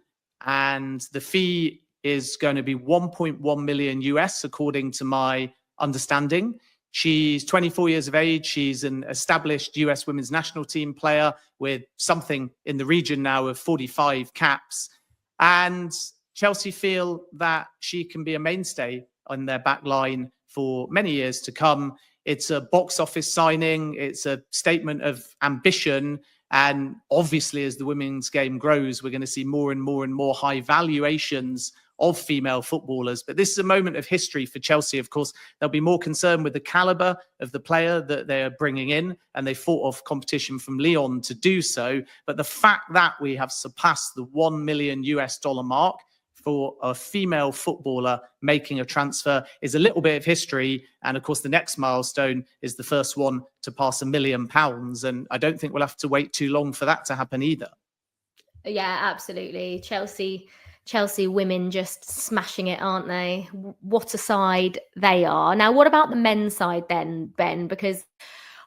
And the fee is going to be 1.1 million US, according to my understanding. She's 24 years of age. She's an established US women's national team player with something in the region now of 45 caps. And Chelsea feel that she can be a mainstay on their back line for many years to come. It's a box office signing. It's a statement of ambition. And obviously, as the women's game grows, we're going to see more and more and more high valuations of female footballers. But this is a moment of history for Chelsea. Of course, they'll be more concerned with the caliber of the player that they're bringing in, and they fought off competition from Lyon to do so. But the fact that we have surpassed the $1 million mark for a female footballer making a transfer is a little bit of history. And of course, the next milestone is the first one to pass £1 million. And I don't think we'll have to wait too long for that to happen either. Yeah, absolutely. Chelsea women just smashing it, aren't they? What a side they are. Now, what about the men's side then, Ben? Because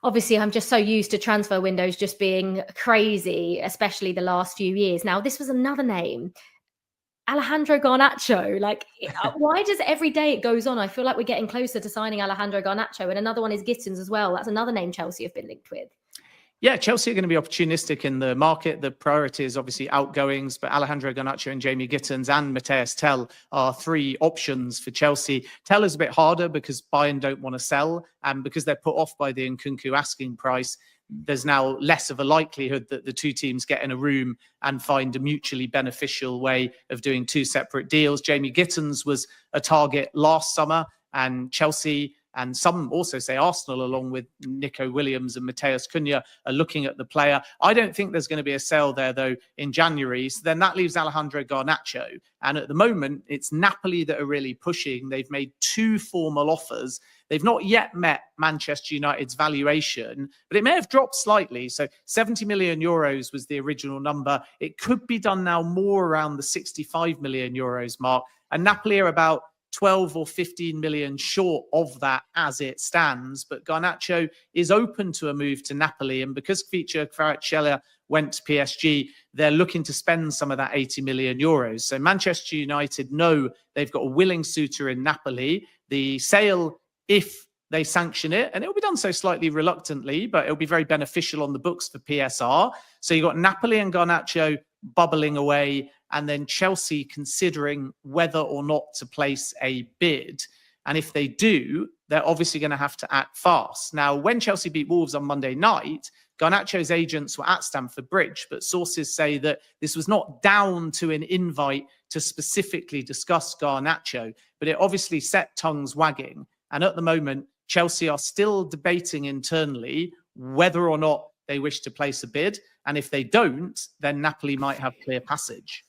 obviously I'm just so used to transfer windows just being crazy, especially the last few years. Now, this was another name. Alejandro Garnacho. Like, why does every day it goes on, I feel like we're getting closer to signing Alejandro Garnacho, and another one is Gittins as well. That's another name Chelsea have been linked with. Yeah, Chelsea are going to be opportunistic in the market. The priority is obviously outgoings, but Alejandro Garnacho and Jamie Gittins and Matthias Tell are three options for Chelsea. Tell is a bit harder because Bayern don't want to sell, and because they're put off by the Nkunku asking price, there's now less of a likelihood that the two teams get in a room and find a mutually beneficial way of doing two separate deals. Jamie Gittins was a target last summer, and Chelsea and some also say Arsenal, along with Nico Williams and Matheus Cunha, are looking at the player. I don't think there's going to be a sale there, though, in January. So then that leaves Alejandro Garnacho. And at the moment, it's Napoli that are really pushing. They've made two formal offers. They've not yet met Manchester United's valuation, but it may have dropped slightly. So 70 million euros was the original number. It could be done now more around the 65 million euros mark. And Napoli are about 12 or 15 million short of that as it stands. But Garnacho is open to a move to Napoli. And because Kvicha Kvaratskhelia went to PSG, they're looking to spend some of that 80 million euros. So Manchester United know they've got a willing suitor in Napoli. The sale, if they sanction it, and it'll be done so slightly reluctantly, but it'll be very beneficial on the books for PSR. So you've got Napoli and Garnacho bubbling away, and then Chelsea considering whether or not to place a bid. And if they do, they're obviously going to have to act fast. Now, when Chelsea beat Wolves on Monday night, Garnacho's agents were at Stamford Bridge, but sources say that this was not down to an invite to specifically discuss Garnacho, but it obviously set tongues wagging. And at the moment, Chelsea are still debating internally whether or not they wish to place a bid. And if they don't, then Napoli might have clear passage.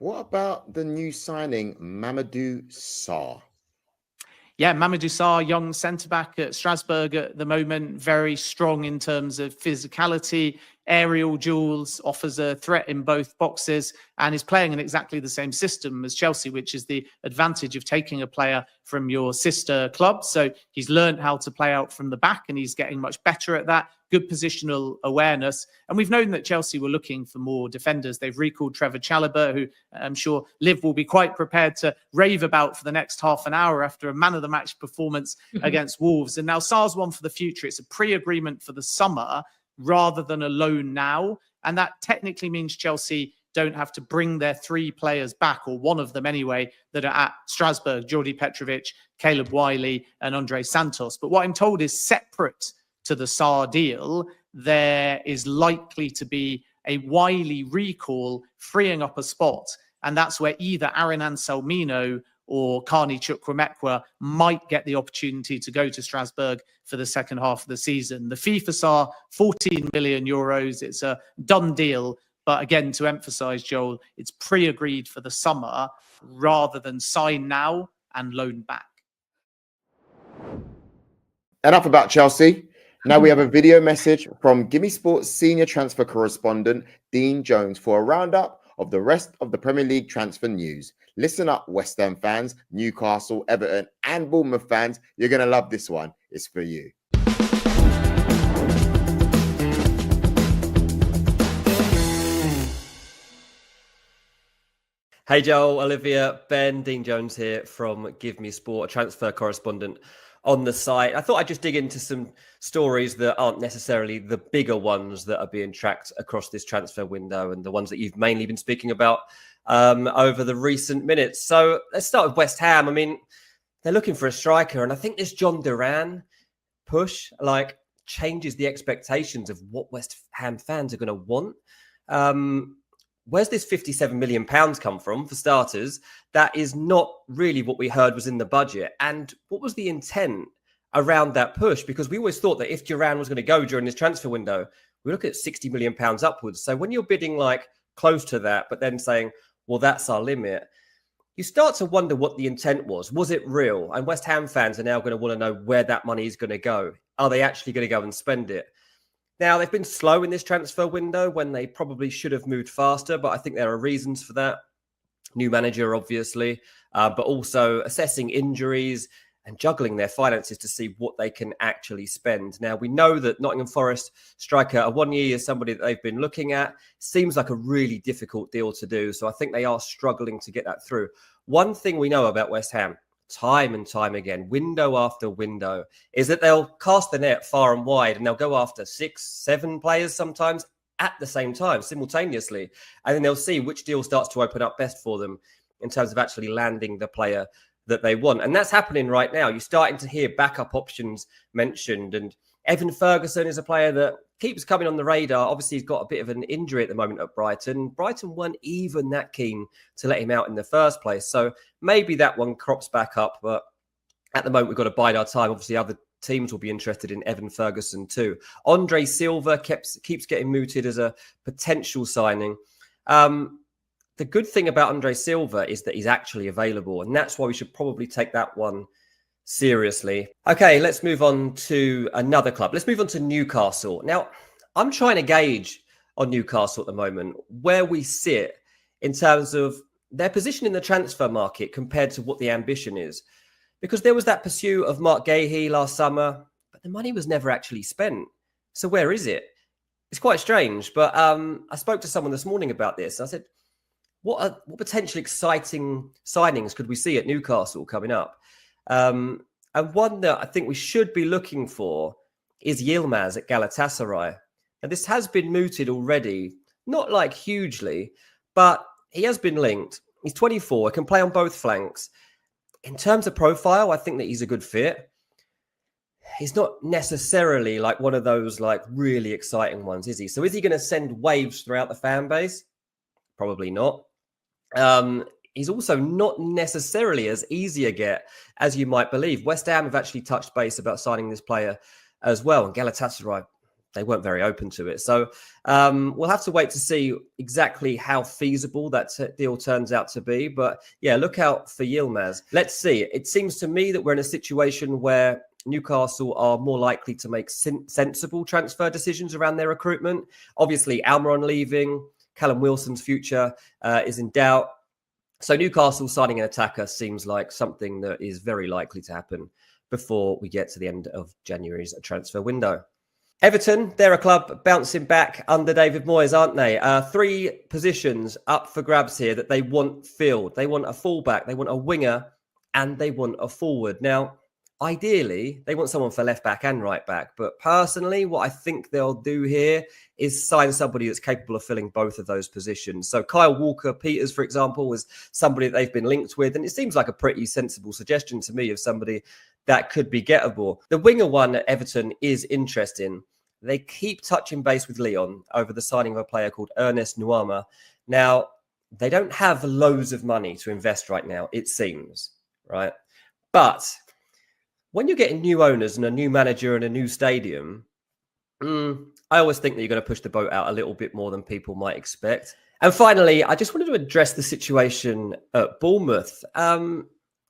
What about the new signing, Mamadou Sarr? Yeah, Mamadou Sarr, young centre-back at Strasbourg at the moment, very strong in terms of physicality, aerial duels, offers a threat in both boxes, and is playing in exactly the same system as Chelsea, which is the advantage of taking a player from your sister club. So he's learned how to play out from the back, and he's getting much better at that. Good positional awareness. And we've known that Chelsea were looking for more defenders. They've recalled Trevor Chalobah, who I'm sure Liv will be quite prepared to rave about for the next half an hour after a man-of-the-match performance against Wolves. And now Sarr's one for the future. It's a pre-agreement for the summer rather than a loan now. And that technically means Chelsea don't have to bring their three players back, or one of them anyway, that are at Strasbourg: Jordi Petrovic, Caleb Wiley, and Andre Santos. But what I'm told is separate to the Sarr deal, there is likely to be a Wiley recall freeing up a spot. And that's where either Aaron Anselmino or Carney Chukwuemeka might get the opportunity to go to Strasbourg for the second half of the season. The fee for Sarr, 14 million euros. It's a done deal. But again, to emphasize, Joel, it's pre-agreed for the summer rather than sign now and loan back. Enough about Chelsea. Now we have a video message from Gimme Sports senior transfer correspondent Dean Jones for a roundup of the rest of the Premier League transfer news. Listen up, West Ham fans, Newcastle, Everton, and Bournemouth fans. You're going to love this one. It's for you. Hey Joel, Olivia, Ben, Dean Jones here from Give Me Sport, a transfer correspondent on the site. I thought I'd just dig into some stories that aren't necessarily the bigger ones that are being tracked across this transfer window and the ones that you've mainly been speaking about over the recent minutes. So let's start with West Ham. I mean, they're looking for a striker. And I think this John Duran push changes the expectations of what West Ham fans are going to want. Where's this £57 million come from, for starters? That is not really what we heard was in the budget. And what was the intent around that push? Because we always thought that if Duran was going to go during this transfer window, we look at £60 million upwards. So when you're bidding close to that, but then saying, well, that's our limit, you start to wonder what the intent was. Was it real? And West Ham fans are now going to want to know where that money is going to go. Are they actually going to go and spend it? Now, they've been slow in this transfer window when they probably should have moved faster, but I think there are reasons for that. New manager, obviously, but also assessing injuries and juggling their finances to see what they can actually spend. Now, we know that Nottingham Forest striker Awoniyi is somebody that they've been looking at. Seems like a really difficult deal to do, so I think they are struggling to get that through. One thing we know about West Ham, time and time again, window after window, is that they'll cast the net far and wide and they'll go after 6, 7 players sometimes at the same time, simultaneously. And then they'll see which deal starts to open up best for them in terms of actually landing the player that they want. And that's happening right now. You're starting to hear backup options mentioned. And Evan Ferguson is a player that keeps coming on the radar. Obviously, he's got a bit of an injury at the moment at Brighton. Brighton weren't even that keen to let him out in the first place. So maybe that one crops back up. But at the moment, we've got to bide our time. Obviously, other teams will be interested in Evan Ferguson too. Andre Silva keeps getting mooted as a potential signing. The good thing about Andre Silva is that he's actually available. And that's why we should probably take that one seriously. Okay, let's move on to another club. Let's move on to Newcastle. Now, I'm trying to gauge on Newcastle at the moment where we sit in terms of their position in the transfer market compared to what the ambition is. Because there was that pursuit of Mark Gahey last summer, but the money was never actually spent. So where is it? It's quite strange. But I spoke to someone this morning about this. I said, what potentially exciting signings could we see at Newcastle coming up? And one that I think we should be looking for is Yilmaz at Galatasaray. Now, this has been mooted already, not hugely, but he has been linked. He's 24, can play on both flanks. In terms of profile, I think that he's a good fit. He's not necessarily one of those really exciting ones, is he? So is he going to send waves throughout the fan base? Probably not. He's also not necessarily as easy a get as you might believe. West Ham have actually touched base about signing this player as well. And Galatasaray, they weren't very open to it. So we'll have to wait to see exactly how feasible that deal turns out to be. But yeah, look out for Yilmaz. Let's see. It seems to me that we're in a situation where Newcastle are more likely to make sensible transfer decisions around their recruitment. Obviously, Almiron leaving, Callum Wilson's future is in doubt. So Newcastle signing an attacker seems like something that is very likely to happen before we get to the end of January's transfer window. Everton, they're a club bouncing back under David Moyes, aren't they? 3 positions up for grabs here that they want filled. They want a fullback, they want a winger, and they want a forward. Now, ideally, they want someone for left back and right back. But personally, what I think they'll do here is sign somebody that's capable of filling both of those positions. So Kyle Walker-Peters, for example, was somebody that they've been linked with. And it seems like a pretty sensible suggestion to me of somebody that could be gettable. The winger one at Everton is interesting. They keep touching base with Lyon over the signing of a player called Ernest Nuama. Now, they don't have loads of money to invest right now, it seems, right? But when you're getting new owners and a new manager and a new stadium, I always think that you're going to push the boat out a little bit more than people might expect. And finally, I just wanted to address the situation at Bournemouth.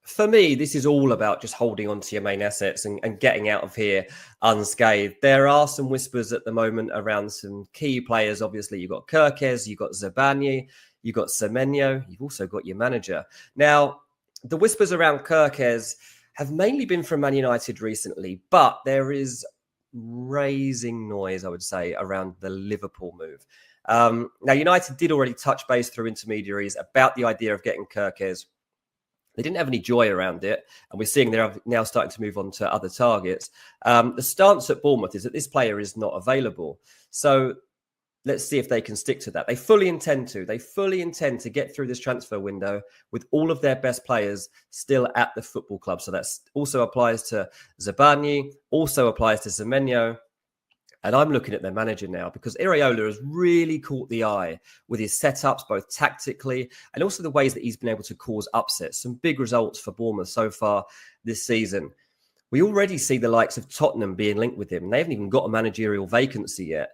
For me, this is all about just holding on to your main assets and getting out of here unscathed. There are some whispers at the moment around some key players. Obviously, you've got Kirkes, you've got Zabanyi, you've got Semenyo, you've also got your manager. Now, the whispers around Kirkes have mainly been from Man United recently, but there is raising noise, I would say, around the Liverpool move. Now, United did already touch base through intermediaries about the idea of getting Kirkes. They didn't have any joy around it, and we're seeing they're now starting to move on to other targets. The stance at Bournemouth is that this player is not available. So let's see if they can stick to that. They fully intend to. They fully intend to get through this transfer window with all of their best players still at the football club. So that also applies to Zabarnyi, also applies to Semenyo. And I'm looking at their manager now because Iraola has really caught the eye with his setups, both tactically and also the ways that he's been able to cause upsets. Some big results for Bournemouth so far this season. We already see the likes of Tottenham being linked with him. They haven't even got a managerial vacancy yet.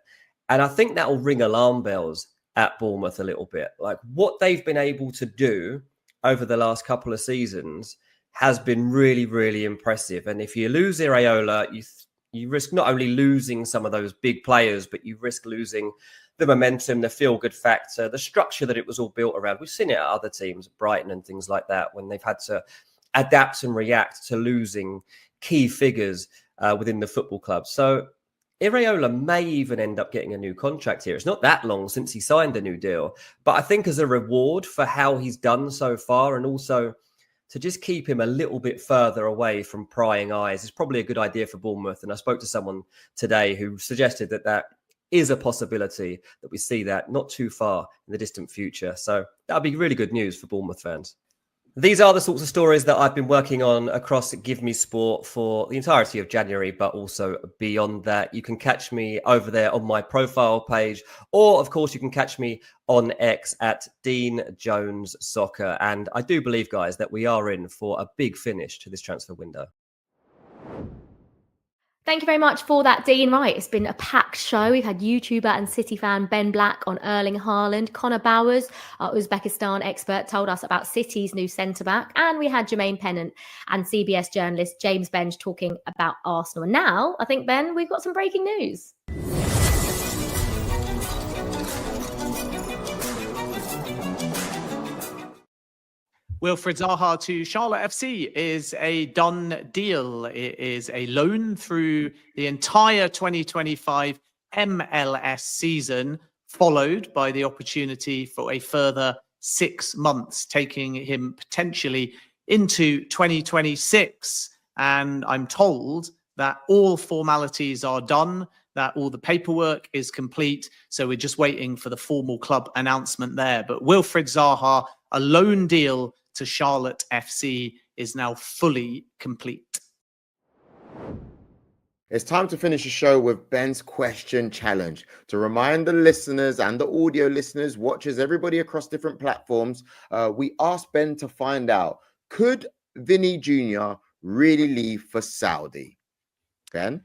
And I think that will ring alarm bells at Bournemouth a little bit. Like what they've been able to do over the last couple of seasons has been really, really impressive. And if you lose Iraola, you risk not only losing some of those big players, but you risk losing the momentum, the feel-good factor, the structure that it was all built around. We've seen it at other teams, Brighton and things like that, when they've had to adapt and react to losing key figures within the football club. So Iraola may even end up getting a new contract here. It's not that long since he signed a new deal, but I think as a reward for how he's done so far and also to just keep him a little bit further away from prying eyes is probably a good idea for Bournemouth. And I spoke to someone today who suggested that is a possibility that we see that not too far in the distant future. So that'll be really good news for Bournemouth fans. These are the sorts of stories that I've been working on across Give Me Sport for the entirety of January, but also beyond that. You can catch me over there on my profile page, or of course you can catch me on X at Dean Jones Soccer. And I do believe, guys, that we are in for a big finish to this transfer window. Thank you very much for that, Dean. Right, it's been a packed show. We've had YouTuber and City fan Ben Black on Erling Haaland. Conor Bowers, our Uzbekistan expert, told us about City's new centre-back. And we had Jermaine Pennant and CBS journalist James Benge talking about Arsenal. And now, I think, Ben, we've got some breaking news. Wilfried Zaha to Charlotte FC is a done deal. It is a loan through the entire 2025 MLS season, followed by the opportunity for a further 6 months, taking him potentially into 2026. And I'm told that all formalities are done, that all the paperwork is complete. So we're just waiting for the formal club announcement there. But Wilfried Zaha, a loan deal to Charlotte FC, is now fully complete. It's time to finish the show with Ben's question challenge. To remind the listeners and the audio listeners, watchers, everybody across different platforms, we asked Ben to find out, could Vinny Jr. really leave for Saudi? Ben?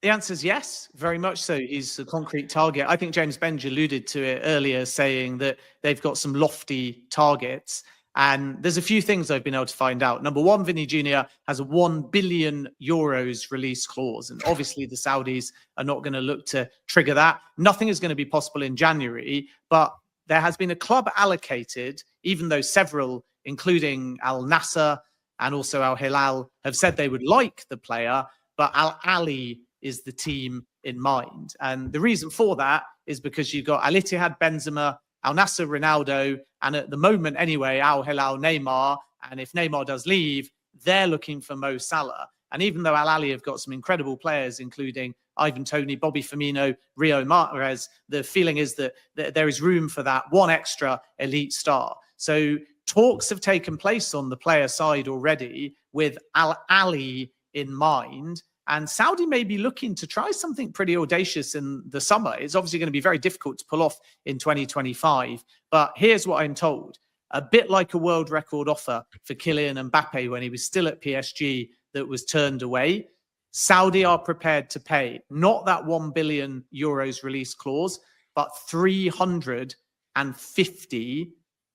The answer is yes, very much so. He's a concrete target. I think James Benge alluded to it earlier, saying that they've got some lofty targets. And there's a few things I've been able to find out. Number one, Vinny Jr. has a 1 billion euros release clause. And obviously the Saudis are not going to look to trigger that. Nothing is going to be possible in January. But there has been a club allocated, even though several, including Al Nassr and also Al Hilal, have said they would like the player. But Al Ahly is the team in mind. And the reason for that is because you've got Al Ittihad, Benzema, Al Nassr, Ronaldo, and at the moment anyway, Al Hilal, Neymar. And if Neymar does leave, they're looking for Mo Salah. And even though Al Ahly have got some incredible players, including Ivan Toney, Bobby Firmino, Rio Mahrez, the feeling is that there is room for that one extra elite star. So talks have taken place on the player side already with Al Ahly in mind. And Saudi may be looking to try something pretty audacious in the summer. It's obviously going to be very difficult to pull off in 2025. But here's what I'm told. A bit like a world record offer for Kylian Mbappe when he was still at PSG that was turned away. Saudi are prepared to pay not that 1 billion euros release clause, but 350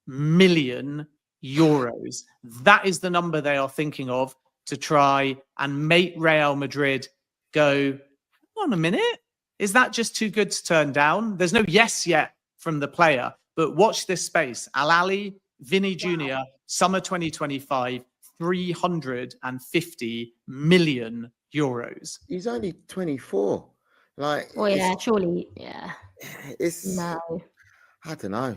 million euros. That is the number they are thinking of to try and make Real Madrid go, hang on a minute, is that just too good to turn down? There's no yes yet from the player, but watch this space. Al Ahly, Vinny Jr., summer 2025, 350 million euros. He's only 24. Like, Oh, yeah, surely, yeah. It's No. I don't know.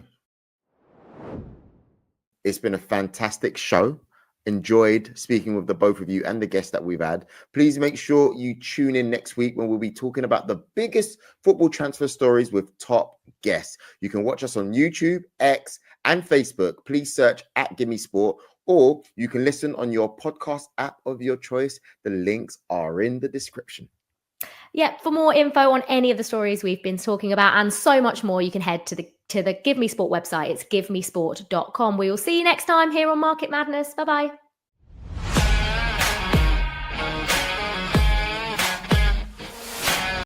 It's been a fantastic show. enjoyed speaking with the both of you and the guests that we've had. Please make sure you tune in next week when we'll be talking about the biggest football transfer stories with top guests. You can watch us on YouTube, X, and Facebook. Please search at Gimme Sport, or you can listen on your podcast app of your choice. The links are in the description. Yeah, for more info on any of the stories we've been talking about and so much more, you can head to the Give Me Sport website. It's givemesport.com. We will see you next time here on Market Madness. Bye-bye.